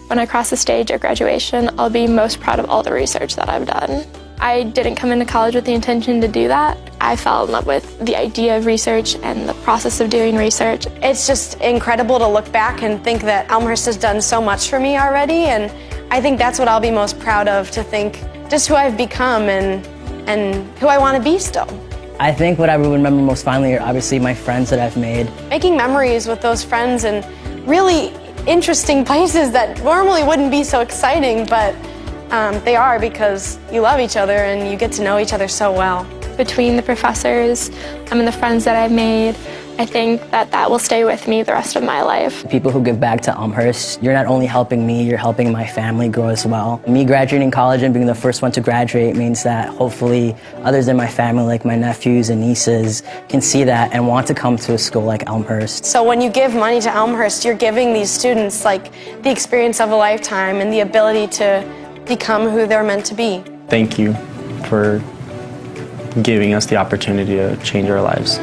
When I cross the stage at graduation, I'll be most proud of all the research that I've done. I didn't come into college with the intention to do that. I fell in love with the idea of research and the process of doing research. It's just incredible to look back and think that Elmhurst has done so much for me already, and I think that's what I'll be most proud of, to think just who I've become and who I want to be still. I think what I would remember most fondly are obviously my friends that I've made. Making memories with those friends in really interesting places that normally wouldn't be so exciting, but they are, because you love each other and you get to know each other so well. Between the professors and the friends that I've made, I think that will stay with me the rest of my life. People who give back to Elmhurst, you're not only helping me, you're helping my family grow as well. Me graduating college and being the first one to graduate means that hopefully others in my family, like my nephews and nieces, can see that and want to come to a school like Elmhurst. So when you give money to Elmhurst, you're giving these students the experience of a lifetime and the ability to become who they're meant to be. Thank you for giving us the opportunity to change our lives.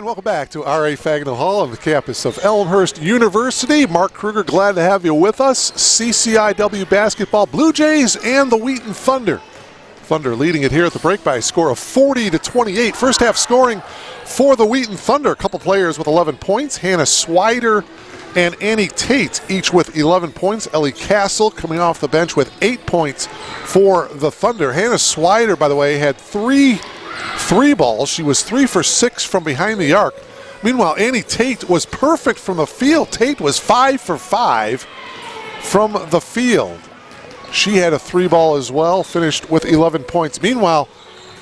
Welcome back to R.A. Fagnall Hall on the campus of Elmhurst University. Mark Kruger, glad to have you with us. CCIW basketball, Blue Jays and the Wheaton Thunder. Thunder leading it here at the break by a score of 40-28. First half scoring for the Wheaton Thunder. A couple players with 11 points. Hannah Swider and Annie Tate, each with 11 points. Ellie Castle coming off the bench with 8 points for the Thunder. Hannah Swider, by the way, had three balls. She was 3 for 6 from behind the arc. Meanwhile, Annie Tate was perfect from the field. Tate was 5 for 5 from the field. She had a 3-ball as well, finished with 11 points. Meanwhile,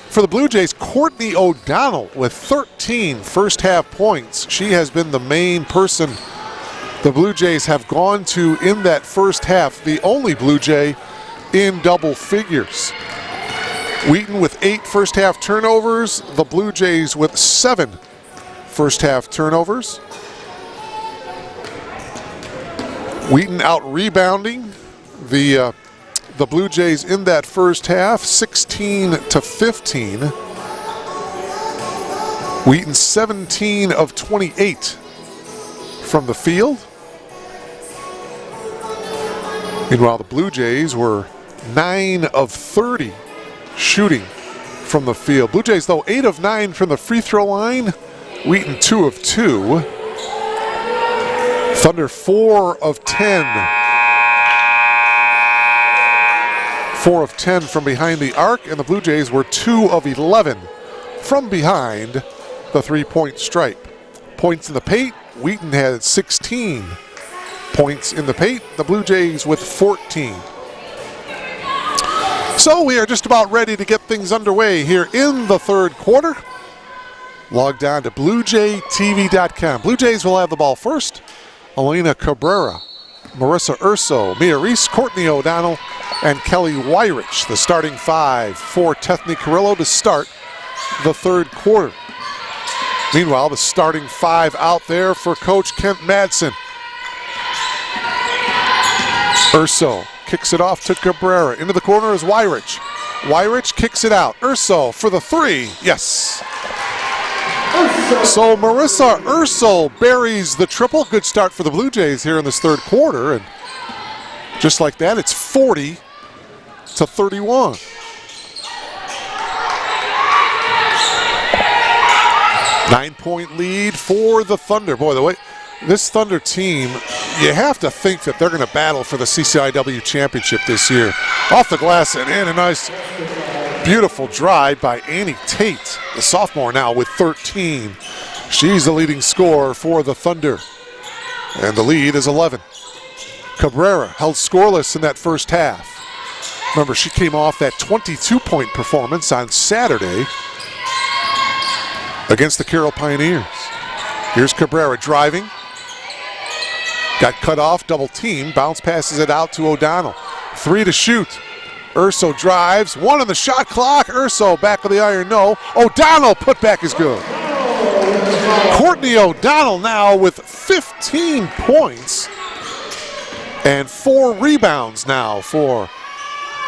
for the Blue Jays, Courtney O'Donnell with 13 first half points. She has been the main person the Blue Jays have gone to, in that first half, the only Blue Jay in double figures. Wheaton with 8 first half turnovers, the Blue Jays with 7 first half turnovers. Wheaton out rebounding the Blue Jays in that first half, 16-15. Wheaton 17 of 28 from the field. Meanwhile, the Blue Jays were 9 of 30 shooting from the field. Blue Jays, though, 8 of 9 from the free throw line. Wheaton 2 of 2. Thunder 4 of 10. 4 of 10 from behind the arc, and the Blue Jays were 2 of 11 from behind the three-point stripe. Points in the paint, Wheaton had 16 points in the paint, the Blue Jays with 14. So we are just about ready to get things underway here in the third quarter. Log on to BlueJayTV.com. Blue Jays will have the ball first. Elena Cabrera, Marissa Urso, Mia Reese, Courtney O'Donnell, and Kelly Wyrich, the starting 5 for Tethny Carrillo to start the third quarter. Meanwhile, the starting 5 out there for Coach Kent Madsen. Urso kicks it off to Cabrera. Into the corner is Wyrich. Wyrich kicks it out. Urso for the 3. Yes. So Marissa Urso buries the triple. Good start for the Blue Jays here in this third quarter. And just like that, it's 40-31. Nine-point lead for the Thunder. Boy, the way this Thunder team, you have to think that they're going to battle for the CCIW championship this year. Off the glass and in, a nice, beautiful drive by Annie Tate, the sophomore now with 13. She's the leading scorer for the Thunder, and the lead is 11. Cabrera held scoreless in that first half. Remember, she came off that 22-point performance on Saturday against the Carroll Pioneers. Here's Cabrera driving. Got cut off, double team, bounce passes it out to O'Donnell. 3 to shoot. Urso drives, 1 on the shot clock. Urso back of the iron, no. O'Donnell put back is good. Courtney O'Donnell now with 15 points and 4 rebounds now for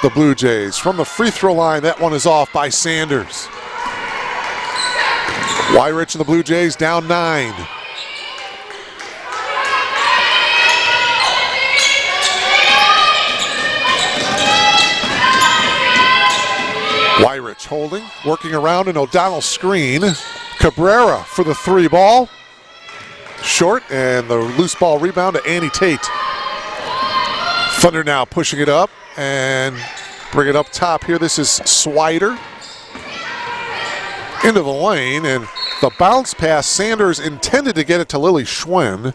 the Blue Jays. From the free throw line, that one is off by Sanders. Wyrich and the Blue Jays down 9. Wyrich holding, working around an O'Donnell screen. Cabrera for the 3 ball. Short, and the loose ball rebound to Annie Tate. Thunder now pushing it up and bring it up top here. This is Swider into the lane, and the bounce pass, Sanders intended to get it to Lily Schwen.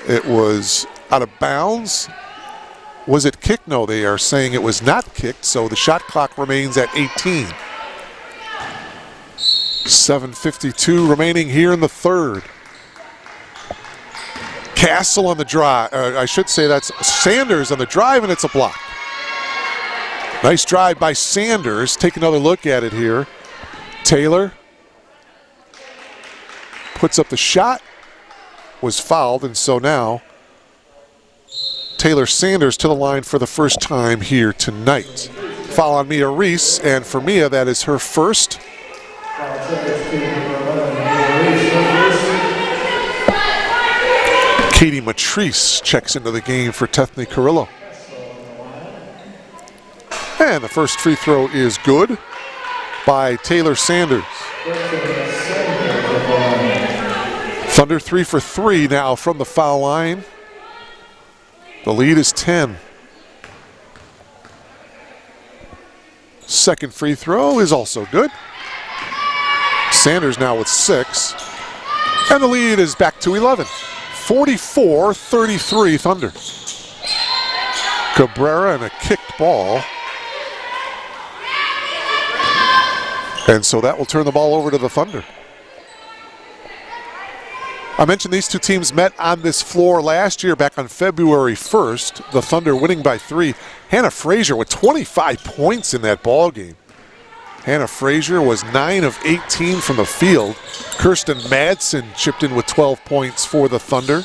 It was out of bounds. Was it kicked? No, they are saying it was not kicked, so the shot clock remains at 18. 7:52 remaining here in the third. Castle on the drive. I should say that's Sanders on the drive, and it's a block. Nice drive by Sanders. Take another look at it here. Taylor puts up the shot, was fouled, and so now Taylor Sanders to the line for the first time here tonight. Foul on Mia Reese, and for Mia, that is her first. Katie Matrice checks into the game for Tethny Carrillo. And the first free throw is good by Taylor Sanders. Thunder 3 for 3 now from the foul line. The lead is 10. Second free throw is also good. Sanders now with 6. And the lead is back to 11. 44-33 Thunder. Cabrera and a kicked ball. And so that will turn the ball over to the Thunder. I mentioned these two teams met on this floor last year back on February 1st. The Thunder winning by 3. Hannah Frazier with 25 points in that ball game. Hannah Frazier was 9 of 18 from the field. Kirsten Madsen chipped in with 12 points for the Thunder.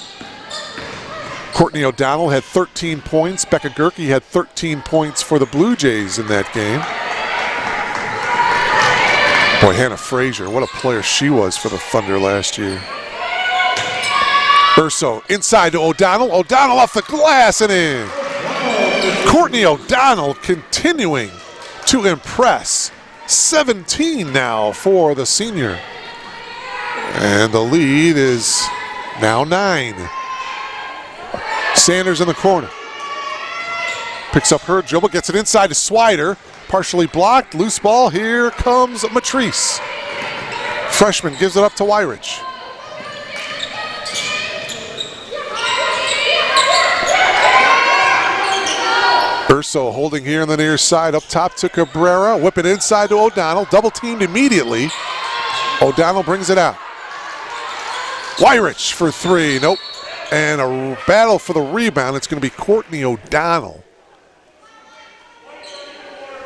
Courtney O'Donnell had 13 points. Becca Gerke had 13 points for the Blue Jays in that game. Boy, Hannah Frazier, what a player she was for the Thunder last year. Urso inside to O'Donnell. O'Donnell off the glass and in. Courtney O'Donnell continuing to impress. 17 now for the senior. And the lead is now 9. Sanders in the corner. Picks up her dribble, gets it inside to Swider. Partially blocked, loose ball. Here comes Matrice. Freshman gives it up to Wyrich. Urso holding here on the near side, up top to Cabrera, whip it inside to O'Donnell, double teamed immediately. O'Donnell brings it out. Wyrich for 3, nope. And a battle for the rebound, it's going to be Courtney O'Donnell.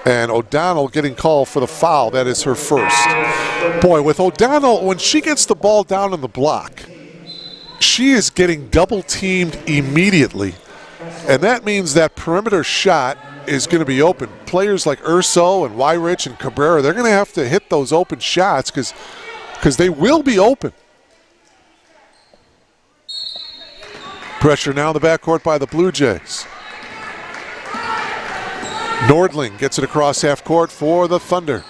And O'Donnell getting called for the foul, that is her first. Boy, with O'Donnell, when she gets the ball down on the block, she is getting double teamed immediately. And that means that perimeter shot is going to be open. Players like Urso and Wyrich and Cabrera, they're going to have to hit those open shots because they will be open. Pressure now in the backcourt by the Blue Jays. Nordling gets it across half court for the Thunder.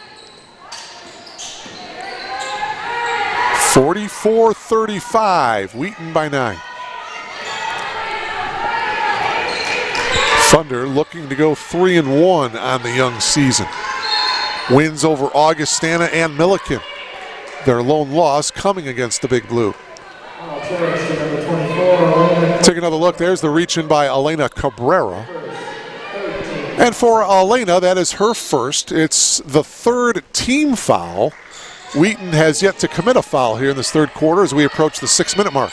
44-35, Wheaton by 9. Thunder looking to go 3-1 on the young season. Wins over Augustana and Milliken. Their lone loss coming against the Big Blue. Take another look. There's the reach in by Elena Cabrera. And for Elena, that is her first. It's the third team foul. Wheaton has yet to commit a foul here in this third quarter as we approach the 6-minute mark.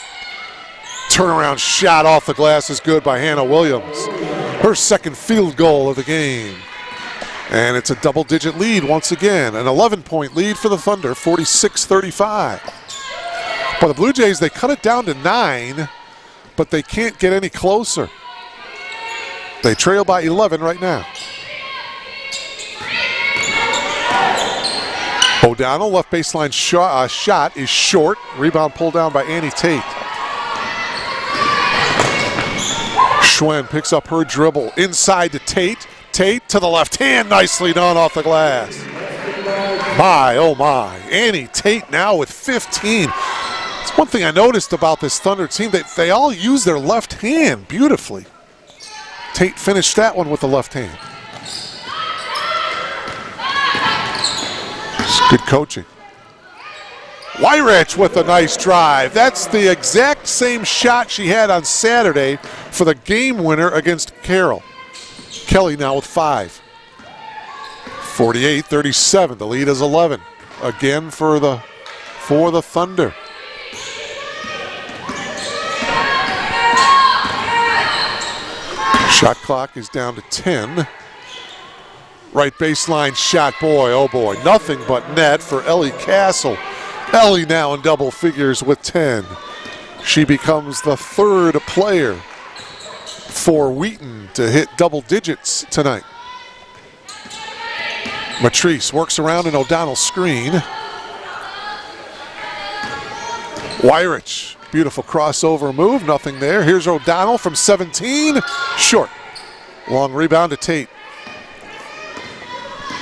Turnaround shot off the glass is good by Hannah Williams. Her second field goal of the game. And it's a double-digit lead once again. An 11-point lead for the Thunder, 46-35. But the Blue Jays, they cut it down to 9, but they can't get any closer. They trail by 11 right now. O'Donnell, left baseline shot is short. Rebound pulled down by Annie Tate. Schwen picks up her dribble inside to Tate. Tate to the left hand, nicely done off the glass. My, oh my. Annie Tate now with 15. It's one thing I noticed about this Thunder team, that they all use their left hand beautifully. Tate finished that one with the left hand. It's good coaching. Wyrich with a nice drive. That's the exact same shot she had on Saturday for the game winner against Carroll. Kelly now with 5. 48-37. The lead is 11. Again for the Thunder. Shot clock is down to 10. Right baseline shot, boy, oh boy. Nothing but net for Ellie Castle. Ellie now in double figures with 10. She becomes the third player for Wheaton to hit double digits tonight. Matrice works around an O'Donnell screen. Wyrich, beautiful crossover move, nothing there. Here's O'Donnell from 17, short. Long rebound to Tate.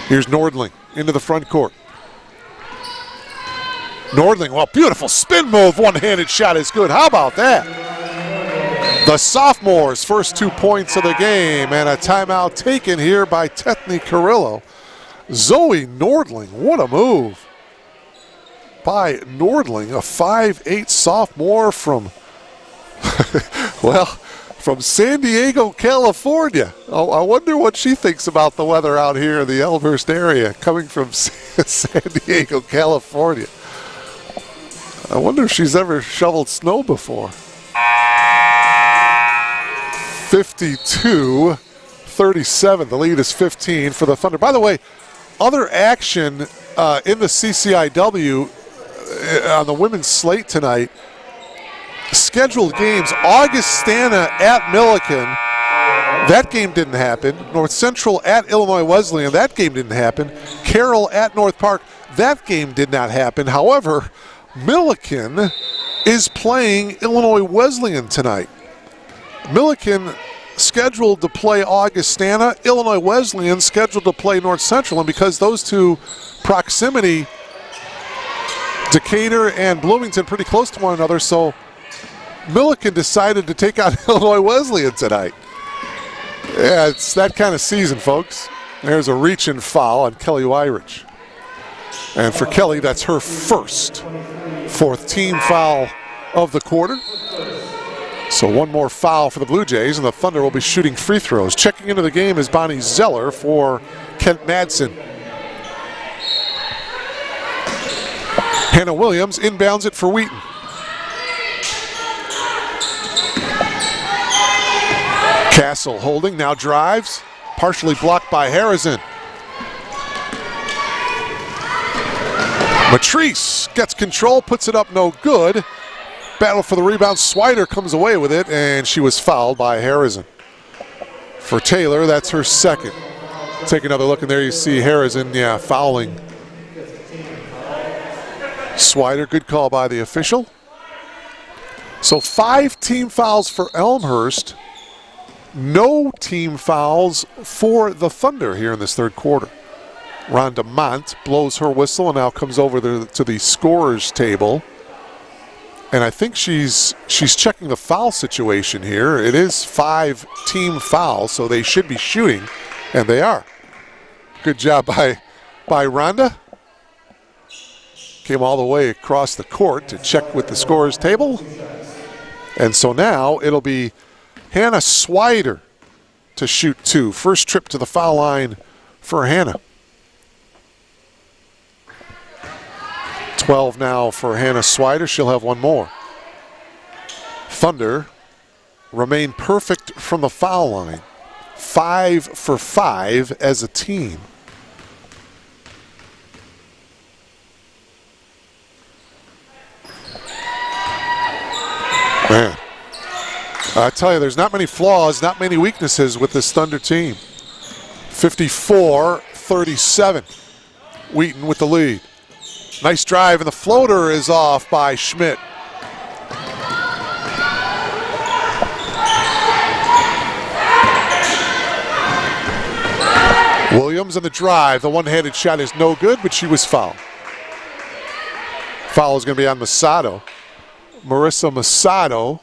Here's Nordling into the front court. Nordling, well, beautiful spin move, one-handed shot is good. How about that? The sophomore's first 2 points of the game, and a timeout taken here by Tethny Carrillo. Zoe Nordling, what a move by Nordling, a 5'8" sophomore from, well, from San Diego, California. Oh, I wonder what she thinks about the weather out here in the Elmhurst area, coming from San Diego, California. I wonder if she's ever shoveled snow before. 52-37. The lead is 15 for the Thunder. By the way, other action in the CCIW on the women's slate tonight. Scheduled games, Augustana at Milliken. That game didn't happen. North Central at Illinois Wesleyan. That game didn't happen. Carroll at North Park. That game did not happen. However, Milliken is playing Illinois Wesleyan tonight. Milliken scheduled to play Augustana. Illinois Wesleyan scheduled to play North Central. And because those two proximity, Decatur and Bloomington pretty close to one another, so Milliken decided to take out Illinois Wesleyan tonight. Yeah, it's that kind of season, folks. There's a reach-in foul on Kelly Wyrich. And for Kelly, that's her fourth team foul of the quarter. So one more foul for the Blue Jays, and the Thunder will be shooting free throws. Checking into the game is Bonnie Zeller for Kent Madsen. Hannah Williams inbounds it for Wheaton. Castle holding, now drives, partially blocked by Harrison. Matrice gets control, puts it up, no good. Battle for the rebound, Swider comes away with it, and she was fouled by Harrison. For Taylor, that's her second. Take another look, and there you see Harrison, fouling Swider. Good call by the official. So 5 team fouls for Elmhurst. No team fouls for the Thunder here in this third quarter. Rhonda Mont blows her whistle and now comes over to the scorers table. And I think she's checking the foul situation here. It is 5 team fouls, so they should be shooting, and they are. Good job by Rhonda. Came all the way across the court to check with the scorers table. And so now it'll be Hannah Swider to shoot 2. First trip to the foul line for Hannah. 12 now for Hannah Swider. She'll have one more. Thunder remain perfect from the foul line. 5 for 5 as a team. Man, I tell you, there's not many flaws, not many weaknesses with this Thunder team. 54-37. Wheaton with the lead. Nice drive, and the floater is off by Schmidt. Williams on the drive. The one-handed shot is no good, but she was fouled. Foul is going to be on Masato. Marissa Masato.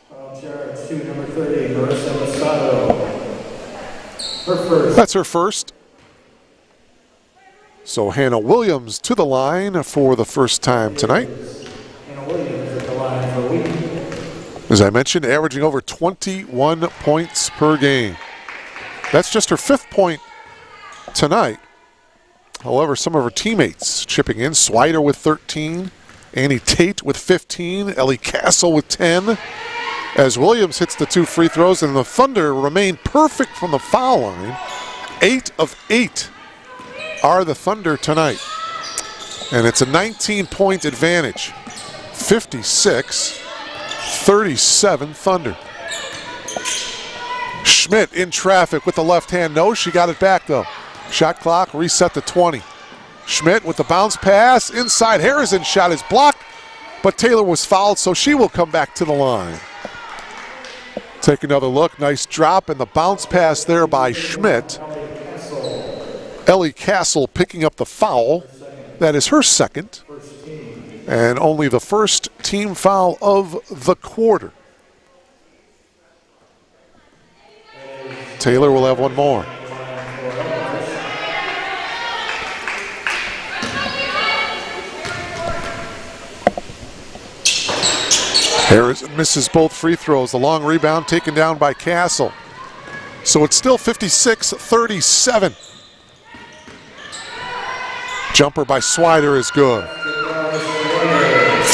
Number 30, Marissa Masato. Her first. That's her first. So Hannah Williams to the line for the first time tonight. Hannah Williams at the line for Wheaton. As I mentioned, averaging over 21 points per game. That's just her 5th point tonight. However, some of her teammates chipping in. Swider with 13. Annie Tate with 15. Ellie Castle with 10. As Williams hits the 2 free throws, and the Thunder remain perfect from the foul line. 8 of 8 are the Thunder tonight. And it's a 19-point advantage. 56-37 Thunder. Schmidt in traffic with the left hand. No, she got it back though. Shot clock reset to 20. Schmidt with the bounce pass inside. Harrison's shot is blocked, but Taylor was fouled, so she will come back to the line. Take another look. Nice drop and the bounce pass there by Schmidt. Ellie Castle picking up the foul. That is her second, and only the first team foul of the quarter. Taylor will have one more. Harrison misses both free throws. The long rebound taken down by Castle. So it's still 56-37. Jumper by Swider is good.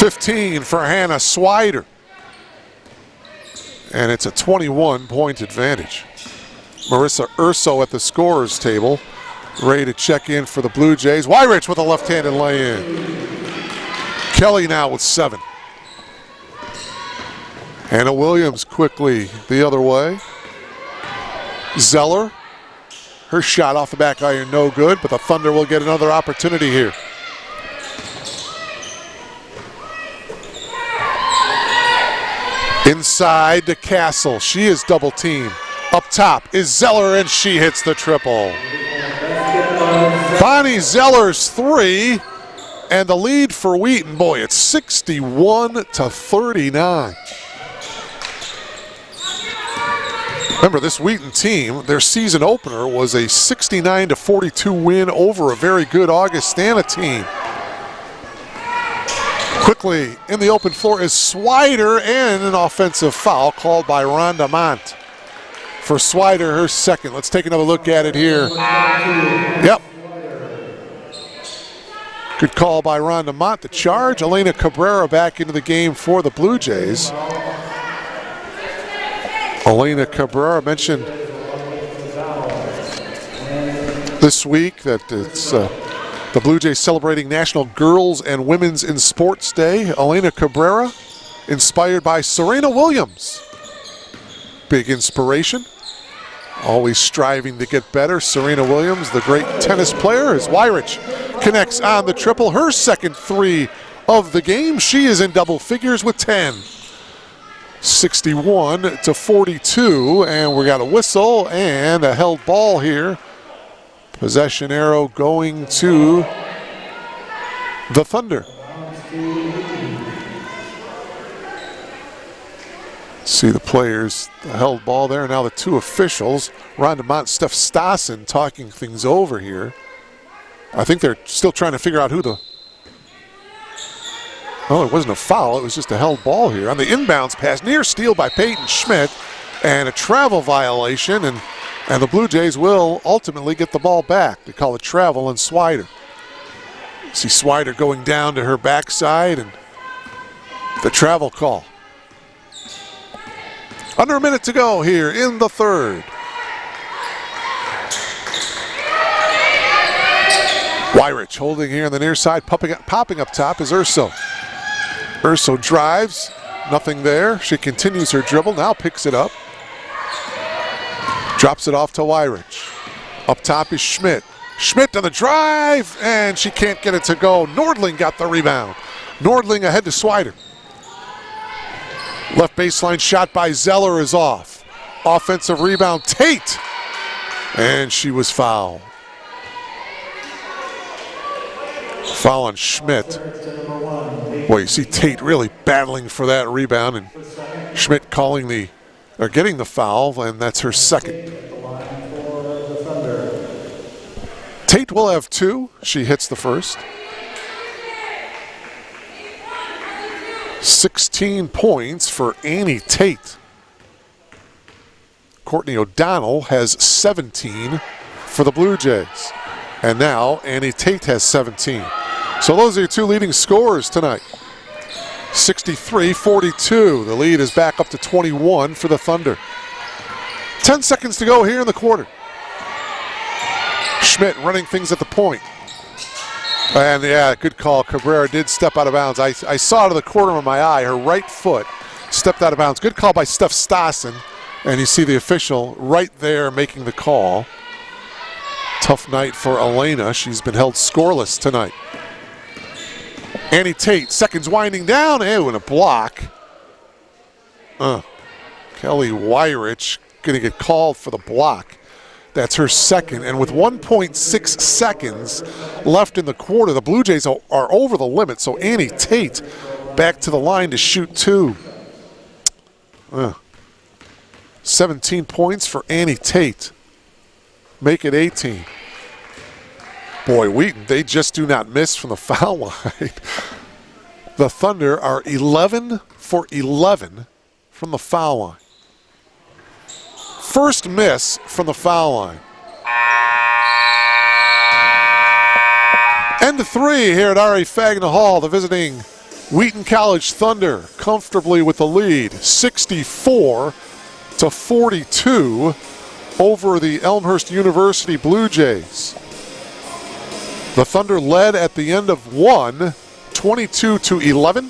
15 for Hannah Swider. And it's a 21-point advantage. Marissa Urso at the scorer's table, ready to check in for the Blue Jays. Wyrich with a left-handed lay-in. Kelly now with 7. Hannah Williams quickly the other way. Zeller, her shot off the back iron, no good, but the Thunder will get another opportunity here. Inside to Castle, she is double teamed. Up top is Zeller, and she hits the triple. Bonnie Zeller's 3, and the lead for Wheaton, boy, it's 61-39. Remember, this Wheaton team, their season opener was a 69-42 win over a very good Augustana team. Quickly in the open floor is Swider, and an offensive foul called by Rhonda Mont. For Swider, her second. Let's take another look at it here. Yep. Good call by Rhonda Mont. The charge. Elena Cabrera back into the game for the Blue Jays. Elena Cabrera mentioned this week that it's the Blue Jays celebrating National Girls and Women's in Sports Day. Elena Cabrera, inspired by Serena Williams. Big inspiration. Always striving to get better. Serena Williams, the great tennis player, as Wyrich connects on the triple. Her second 3 of the game. She is in double figures with 10. 61-42, and we got a whistle and a held ball here. Possession arrow going to the Thunder. See the players, the held ball there. Now the 2 officials, Rhonda Mont, Steph Stassen, talking things over here. I think they're still trying to figure out who the... Oh, it wasn't a foul, it was just a held ball here. On the inbounds pass, near steal by Peyton Schmidt, and a travel violation, and the Blue Jays will ultimately get the ball back. They call it travel on Swider. See Swider going down to her backside, and the travel call. Under a minute to go here in the third. Wyrich holding here on the near side, popping up top is Urso. Urso drives, nothing there. She continues her dribble, now picks it up. Drops it off to Wyrich. Up top is Schmidt. Schmidt on the drive, and she can't get it to go. Nordling got the rebound. Nordling ahead to Swider. Left baseline shot by Zeller is off. Offensive rebound, Tate. And she was fouled. Foul on Schmidt. Boy, you see Tate really battling for that rebound, and Schmidt getting the foul, and that's her second. Tate will have 2. She hits the first. 16 points for Annie Tate. Courtney O'Donnell has 17 for the Blue Jays. And now Annie Tate has 17. So those are your 2 leading scorers tonight. 63-42. The lead is back up to 21 for the Thunder. 10 seconds to go here in the quarter. Schmidt running things at the point. And yeah, good call. Cabrera did step out of bounds. I saw it to the corner of my eye. Her right foot stepped out of bounds. Good call by Steph Stassen. And you see the official right there making the call. Tough night for Elena. She's been held scoreless tonight. Annie Tate, seconds winding down, and a block. Kelly Wyrich going to get called for the block. That's her second, and with 1.6 seconds left in the quarter, the Blue Jays are over the limit, so Annie Tate back to the line to shoot 2. 17 points for Annie Tate. Make it 18. Boy, Wheaton, they just do not miss from the foul line. The Thunder are 11 for 11 from the foul line. First miss from the foul line. End of 3 here at R.A. Fagner Hall. The visiting Wheaton College Thunder comfortably with the lead, 64-42 over the Elmhurst University Blue Jays. The Thunder led at the end of one, 22-11.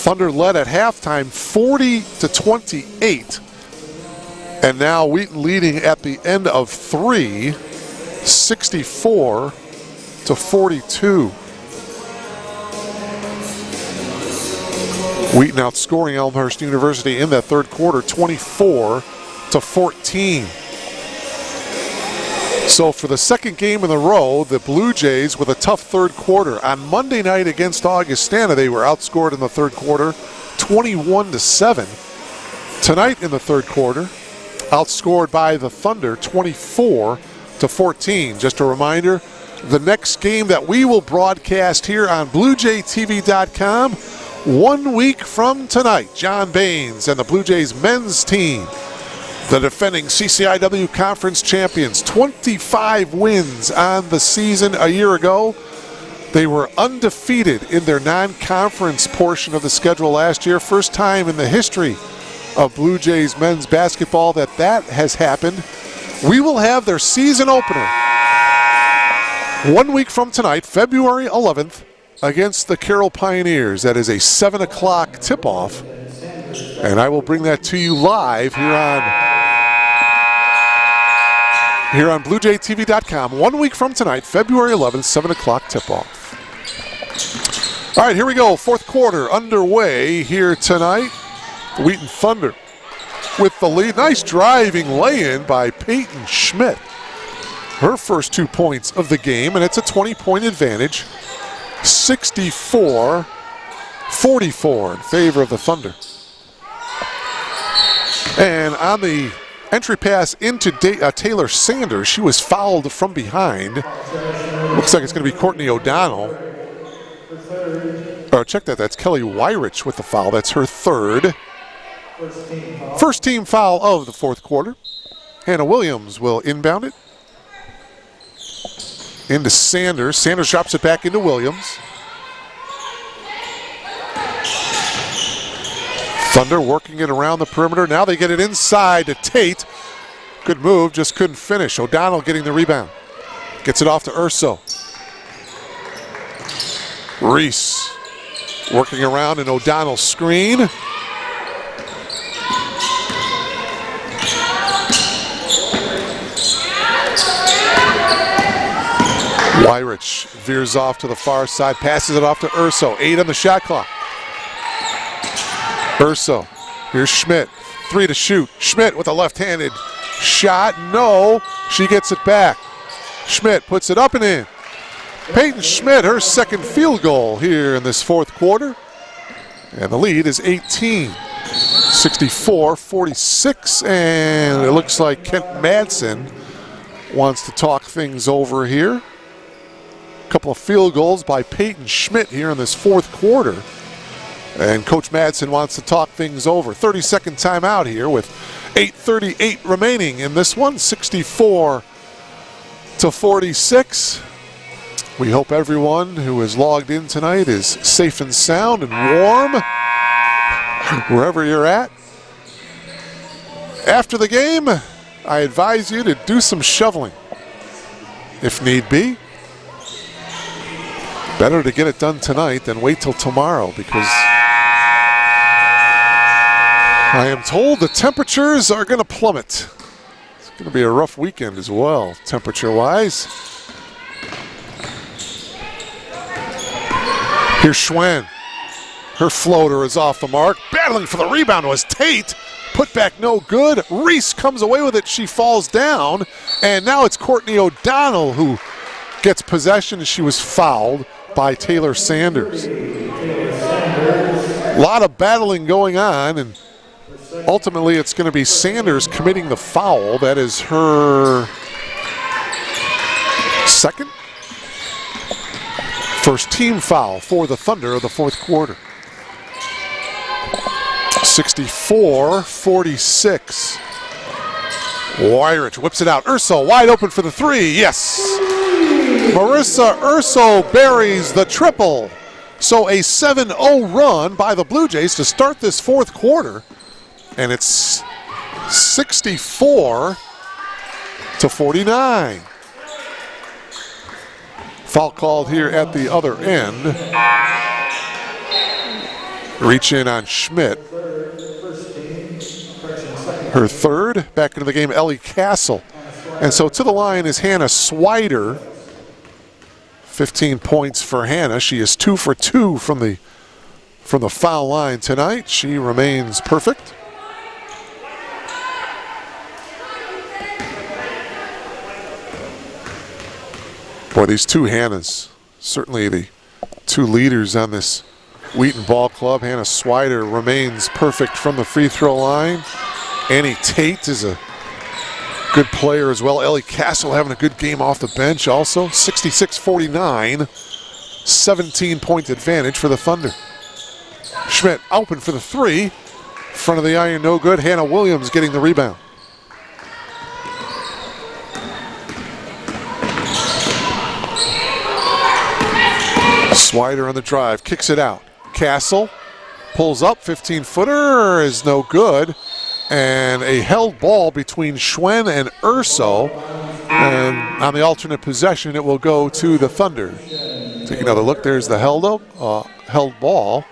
Thunder led at halftime, 40-28. And now Wheaton leading at the end of three, 64-42. Wheaton outscoring Elmhurst University in that third quarter, 24-14. So for the second game in a row, the Blue Jays with a tough third quarter. On Monday night against Augustana, they were outscored in the third quarter, 21-7. Tonight in the third quarter, outscored by the Thunder, 24-14. Just a reminder, the next game that we will broadcast here on BlueJayTV.com 1 week from tonight, John Baines and the Blue Jays men's team, the defending CCIW Conference champions, 25 wins on the season a year ago. They were undefeated in their non-conference portion of the schedule last year. First time in the history of Blue Jays men's basketball that has happened. We will have their season opener 1 week from tonight, February 11th, against the Carroll Pioneers. That is a 7 o'clock tip-off, and I will bring that to you live here on BlueJayTV.com 1 week from tonight, February 11th, 7 o'clock tip-off. All right, here we go. Fourth quarter underway here tonight. Wheaton Thunder with the lead. Nice driving lay-in by Peyton Schmidt. Her first 2 points of the game, and it's a 20-point advantage. 64-44 in favor of the Thunder. And on the entry pass into Taylor Sanders, she was fouled from behind. Looks like it's going to be Courtney O'Donnell. Check that, that's Kelly Wyrich with the foul. That's her third. First team foul of the fourth quarter. Hannah Williams will inbound it. Into Sanders. Sanders drops it back into Williams. Thunder working it around the perimeter. Now they get it inside to Tate. Good move, just couldn't finish. O'Donnell getting the rebound. Gets it off to Urso. Reese working around an O'Donnell screen. Wyrich veers off to the far side, passes it off to Urso. 8 on the shot clock. Urso, here's Schmidt, 3 to shoot. Schmidt with a left-handed shot, no, she gets it back. Schmidt puts it up and in. Peyton Schmidt, her second field goal here in this fourth quarter. And the lead is 18, 64-46, and it looks like Kent Madsen wants to talk things over here. A couple of field goals by Peyton Schmidt here in this fourth quarter. And Coach Madsen wants to talk things over. 30-second timeout here with 8:38 remaining in this one, 64-46. We hope everyone who is logged in tonight is safe and sound and warm wherever you're at. After the game, I advise you to do some shoveling if need be. Better to get it done tonight than wait till tomorrow, because I am told the temperatures are going to plummet. It's going to be a rough weekend as well, temperature-wise. Here's Schwen. Her floater is off the mark. Battling for the rebound was Tate. Put back no good. Reese comes away with it. She falls down. And now it's Courtney O'Donnell who gets possession. She was fouled by Taylor Sanders. A lot of battling going on, and ultimately it's going to be Sanders committing the foul. That is her second. First team foul for the Thunder of the fourth quarter. 64-46. Wyrich whips it out. Urso wide open for the three. Yes. Marissa Urso buries the triple So a 7-0 run by the Blue Jays to start this fourth quarter. And it's 64-49. Foul called here at the other end. Reach in on Schmidt. Her third. Back into the game, Ellie Castle. And so to the line is Hannah Swider. 15 points for Hannah. She is 2 for 2 from the foul line tonight. She remains perfect. Boy, these two Hannahs, certainly the two leaders on this Wheaton ball club. Hannah Swider remains perfect from the free throw line. Annie Tate is a good player as well. Ellie Castle having a good game off the bench also. 66-49, 17-point advantage for the Thunder. Schmidt open for the three. Front of the iron, no good. Hannah Williams getting the rebound. Swider on the drive, kicks it out. Castle pulls up, 15-footer is no good. And a held ball between Schwen and Urso. And on the alternate possession, it will go to the Thunder. Take another look, there's the held ball.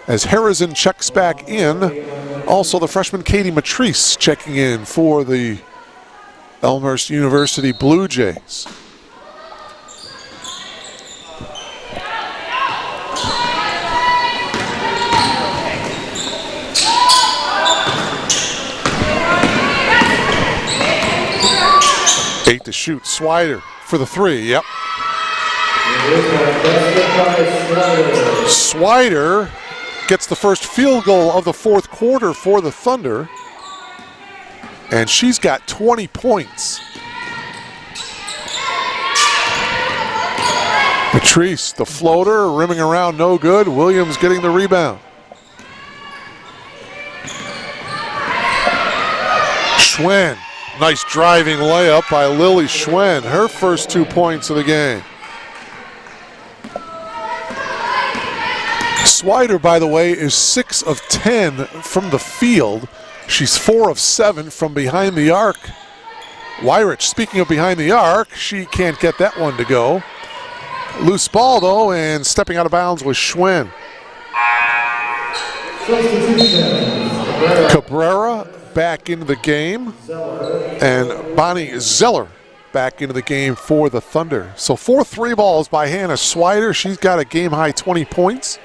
As Harrison checks back in. Also the freshman Katie Matrice checking in for the Elmhurst University Blue Jays. Eight to shoot. Swider for the three. Yep. Swider gets the first field goal of the fourth quarter for the Thunder. And she's got 20 points. Patrice, the floater, rimming around, no good. Williams getting the rebound. Schwen. Nice driving layup by Lily Schwen, her first 2 points of the game. Swider, by the way, is 6 of 10 from the field. She's 4 of 7 from behind the arc. Wyrich, speaking of behind the arc, she can't get that one to go. Loose ball, though, and stepping out of bounds was Schwen. Cabrera back into the game, and Bonnie Zeller back into the game for the Thunder. So 4 3 balls by Hannah Swider. She's got a game-high 20 points.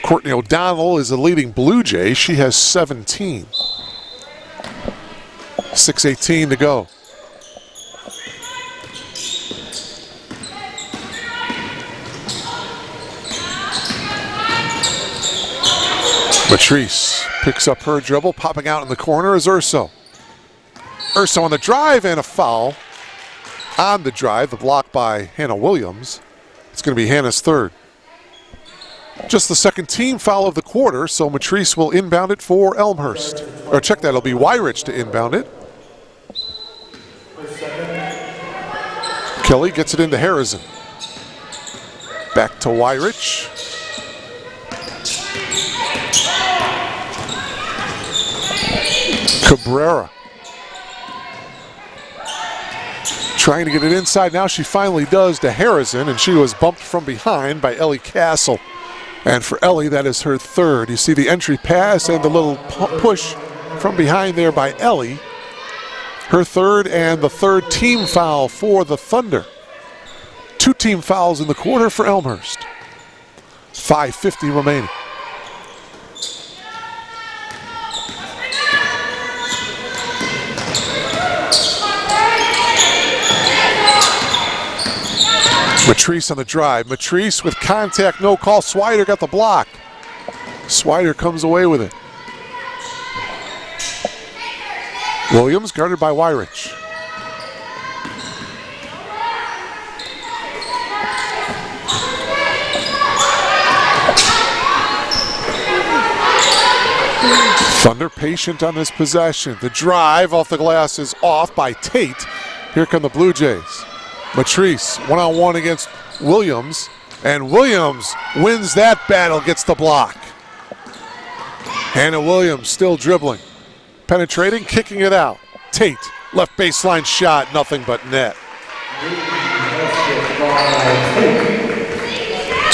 Courtney O'Donnell is the leading Blue Jay. She has 17. 6:18 to go. Matrice picks up her dribble, popping out in the corner is Urso. Urso on the drive and a foul. On the drive, the block by Hannah Williams. It's going to be Hannah's third. Just the second team foul of the quarter, so Matrice will inbound it for Elmhurst. Or check that, it'll be Wyrich to inbound it. Kelly gets it into Harrison. Back to Wyrich. Cabrera. Trying to get it inside. Now she finally does to Harrison, and she was bumped from behind by Ellie Castle. And for Ellie, that is her third. You see the entry pass and the little push from behind there by Ellie. Her third and the third team foul for the Thunder. 2 team fouls in the quarter for Elmhurst. 5:50 remaining. Matrice on the drive. Matrice with contact, no call. Swider got the block. Swider comes away with it. Williams guarded by Wyrich. Thunder patient on this possession. The drive off the glass is off by Tate. Here come the Blue Jays. Matrice one-on-one against Williams, and Williams wins that battle, gets the block. Hannah Williams still dribbling, penetrating, kicking it out. Tate, left baseline shot, nothing but net.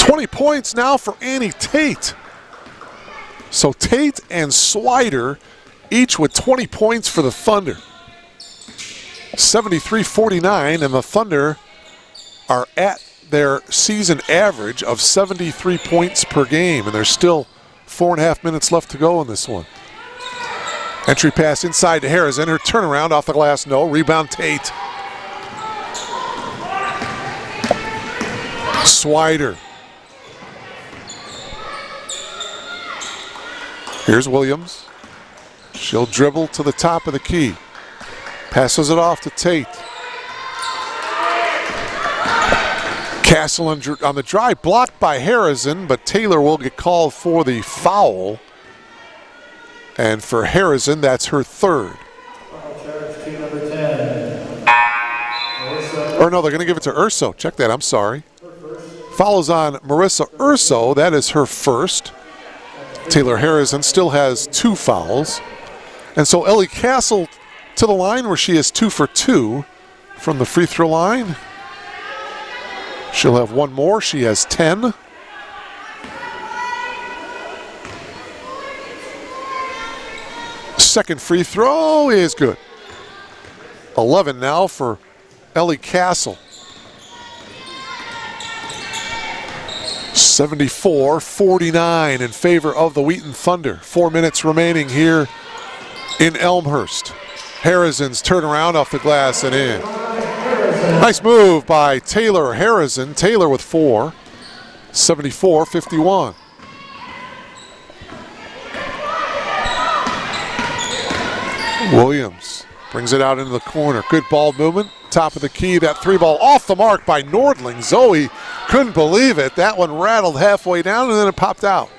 20 points now for Annie Tate. So Tate and Swider each with 20 points for the Thunder. 73-49, and the Thunder are at their season average of 73 points per game, and there's still 4.5 minutes left to go in this one. Entry pass inside to Harrison. Her turnaround off the glass, no. Rebound Tate. Swider. Here's Williams. She'll dribble to the top of the key. Passes it off to Tate. Castle on the drive, blocked by Harrison, but Taylor will get called for the foul. And for Harrison, that's her third. Or no, they're going to give it to Urso. Check that, I'm sorry. Follows on Marissa Urso, that is her first. Taylor Harrison still has 2 fouls. And so Ellie Castle to the line where she is 2 for 2 from the free throw line. She'll have 1 more. She has 10. Second free throw is good. 11 now for Ellie Castle. 74-49 in favor of the Wheaton Thunder. 4 minutes remaining here in Elmhurst. Harrison's turnaround off the glass and in. Nice move by Taylor Harrison. Taylor with 4. 74-51. Williams brings it out into the corner. Good ball movement. Top of the key. That 3 ball off the mark by Nordling. Zoe couldn't believe it. That one rattled halfway down and then it popped out.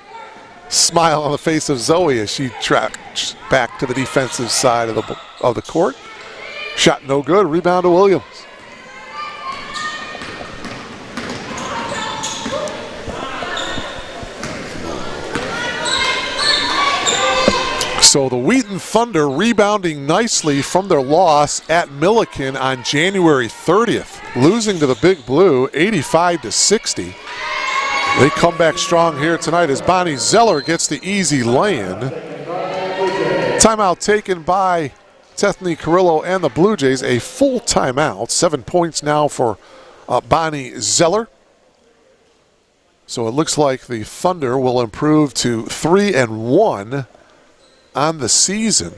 Smile on the face of Zoe as she tracks back to the defensive side of the court. Shot no good. Rebound to Williams. So the Wheaton Thunder rebounding nicely from their loss at Milliken on January 30th, losing to the Big Blue 85-60. They come back strong here tonight as Bonnie Zeller gets the easy lay-in. Timeout taken by Tethany Carrillo and the Blue Jays, a full timeout. 7 points now for Bonnie Zeller. So it looks like the Thunder will improve to 3-1 on the season.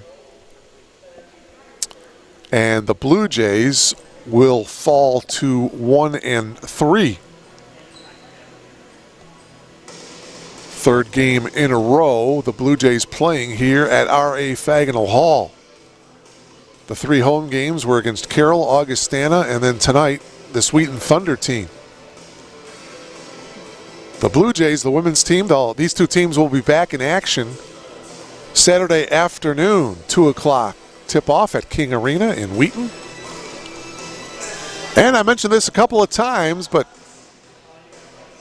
And the Blue Jays will fall to 1-3. Third game in a row, the Blue Jays playing here at R.A. Faginal Hall. The 3 home games were against Carroll, Augustana, and then tonight, this Wheaton Thunder team. The Blue Jays, the women's team, these 2 teams will be back in action Saturday afternoon, 2 o'clock tip-off at King Arena in Wheaton. And I mentioned this a couple of times, but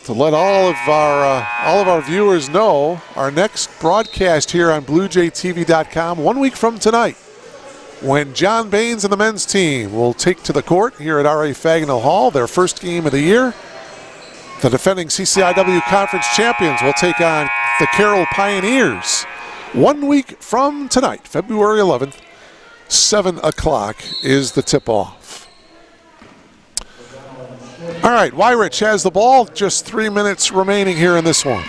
to let all of our viewers know, our next broadcast here on BlueJayTV.com 1 week from tonight, when John Baines and the men's team will take to the court here at R.A. Faginal Hall, their first game of the year. The defending CCIW Conference champions will take on the Carroll Pioneers. 1 week from tonight, February 11th, 7 o'clock is the tip-off. All right, Wyrich has the ball. Just 3 minutes remaining here in this one.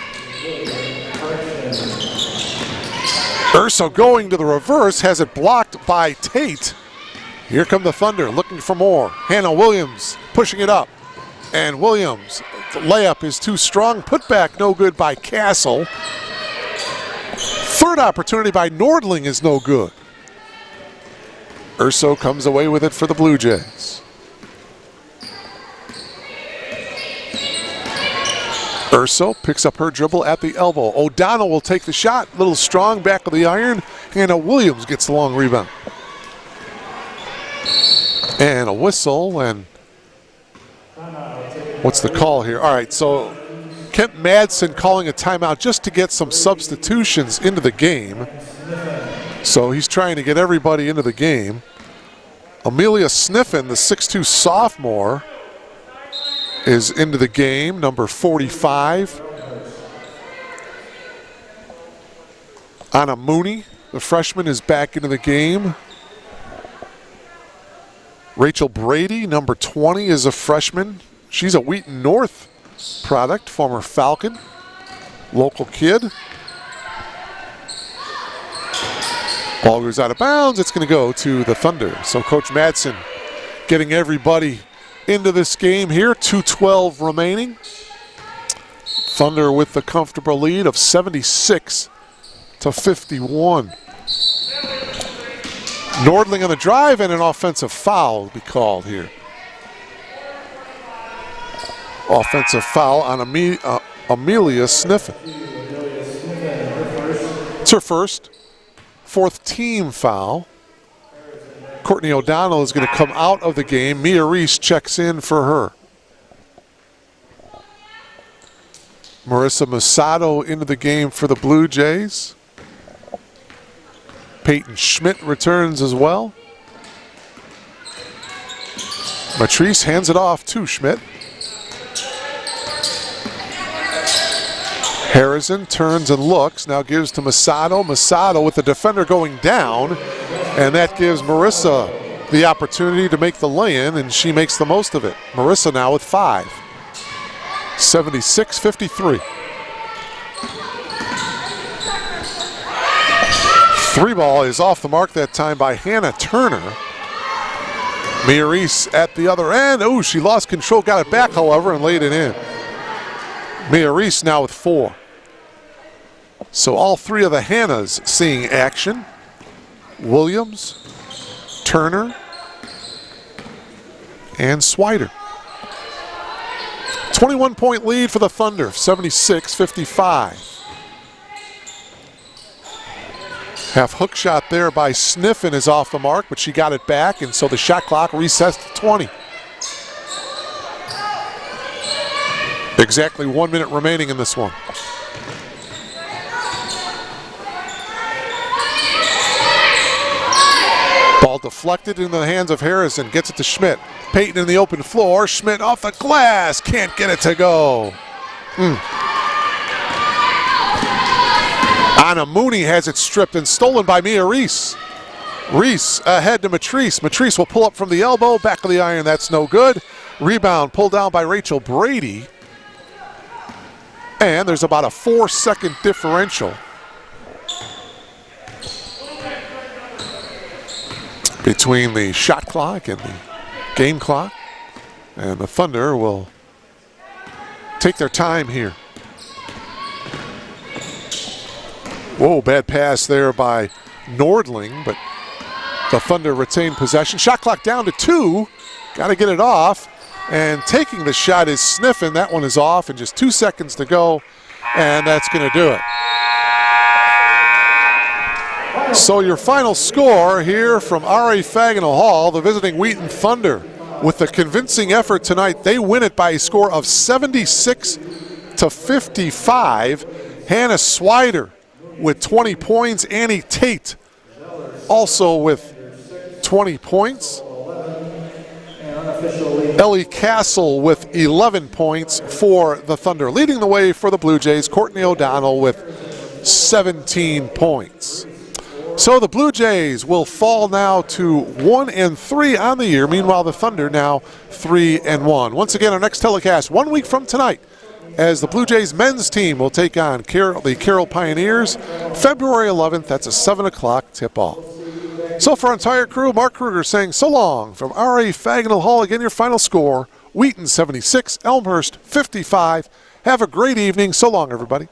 Urso going to the reverse, has it blocked by Tate. Here come the Thunder looking for more. Hannah Williams pushing it up. And Williams, the layup is too strong. Put back no good by Castle. Third opportunity by Nordling is no good. Urso comes away with it for the Blue Jays. Urso picks up her dribble at the elbow. O'Donnell will take the shot. Little strong, back of the iron. Hannah Williams gets the long rebound. And a whistle, and What's the call here? All right, so Kent Madsen calling a timeout just to get some substitutions into the game. So he's trying to get everybody into the game. Amelia Sniffen, the 6'2 sophomore, is into the game, number 45. Anna Mooney, the freshman, is back into the game. Rachel Brady, number 20, is a freshman. She's a Wheaton North product, former Falcon, local kid. Ball goes out of bounds. It's going to go to the Thunder. So Coach Madsen getting everybody into this game here. 2:12 remaining. Thunder with the comfortable lead of 76-51. Nordling on the drive, and an offensive foul will be called here. Offensive foul on Amelia Sniffen. It's her first. Fourth team foul. Courtney O'Donnell is going to come out of the game. Mia Reese checks in for her. Marissa Masato into the game for the Blue Jays. Peyton Schmidt returns as well. Matrice hands it off to Schmidt. Harrison turns and looks, now gives to Masato. Masato with the defender going down, and that gives Marissa the opportunity to make the lay-in, and she makes the most of it. Marissa now with 5. 76-53. Three ball is off the mark that time by Hannah Turner. Mia Reese at the other end. Oh, she lost control, got it back, however, and laid it in. Mia Reese now with 4. So all three of the Hannahs seeing action. Williams, Turner, and Swider. 21-point lead for the Thunder, 76-55. Half hook shot there by Sniffen is off the mark, but she got it back, and so the shot clock recessed to 20. Exactly 1 minute remaining in this one. Ball deflected into the hands of Harrison, gets it to Schmidt. Peyton in the open floor, Schmidt off the glass, can't get it to go. Anna Mooney has it stripped and stolen by Mia Reese. Reese ahead to Matrice. Matrice will pull up from the elbow, back of the iron, that's no good. Rebound pulled down by Rachel Brady. And there's about a 4-second differential between the shot clock and the game clock. And the Thunder will take their time here. Whoa, bad pass there by Nordling, but the Thunder retain possession. Shot clock down to 2. Got to get it off. And taking the shot is Sniffen. That one is off, and just 2 seconds to go, and that's going to do it. So your final score here from R.A. Faginal Hall, the visiting Wheaton Thunder, with a convincing effort tonight. They win it by a score of 76-55. Hannah Swider with 20 points. Annie Tate also with 20 points. Ellie Castle with 11 points for the Thunder. Leading the way for the Blue Jays, Courtney O'Donnell with 17 points. So the Blue Jays will fall now to 1-3 on the year. Meanwhile, the Thunder now 3-1. Once again, our next telecast 1 week from tonight, as the Blue Jays men's team will take on the Carroll Pioneers, February 11th. That's a 7 o'clock tip-off. So for our entire crew, Mark Kruger saying so long from R.A. Faginal Hall. Again, your final score, Wheaton 76, Elmhurst 55. Have a great evening. So long, everybody.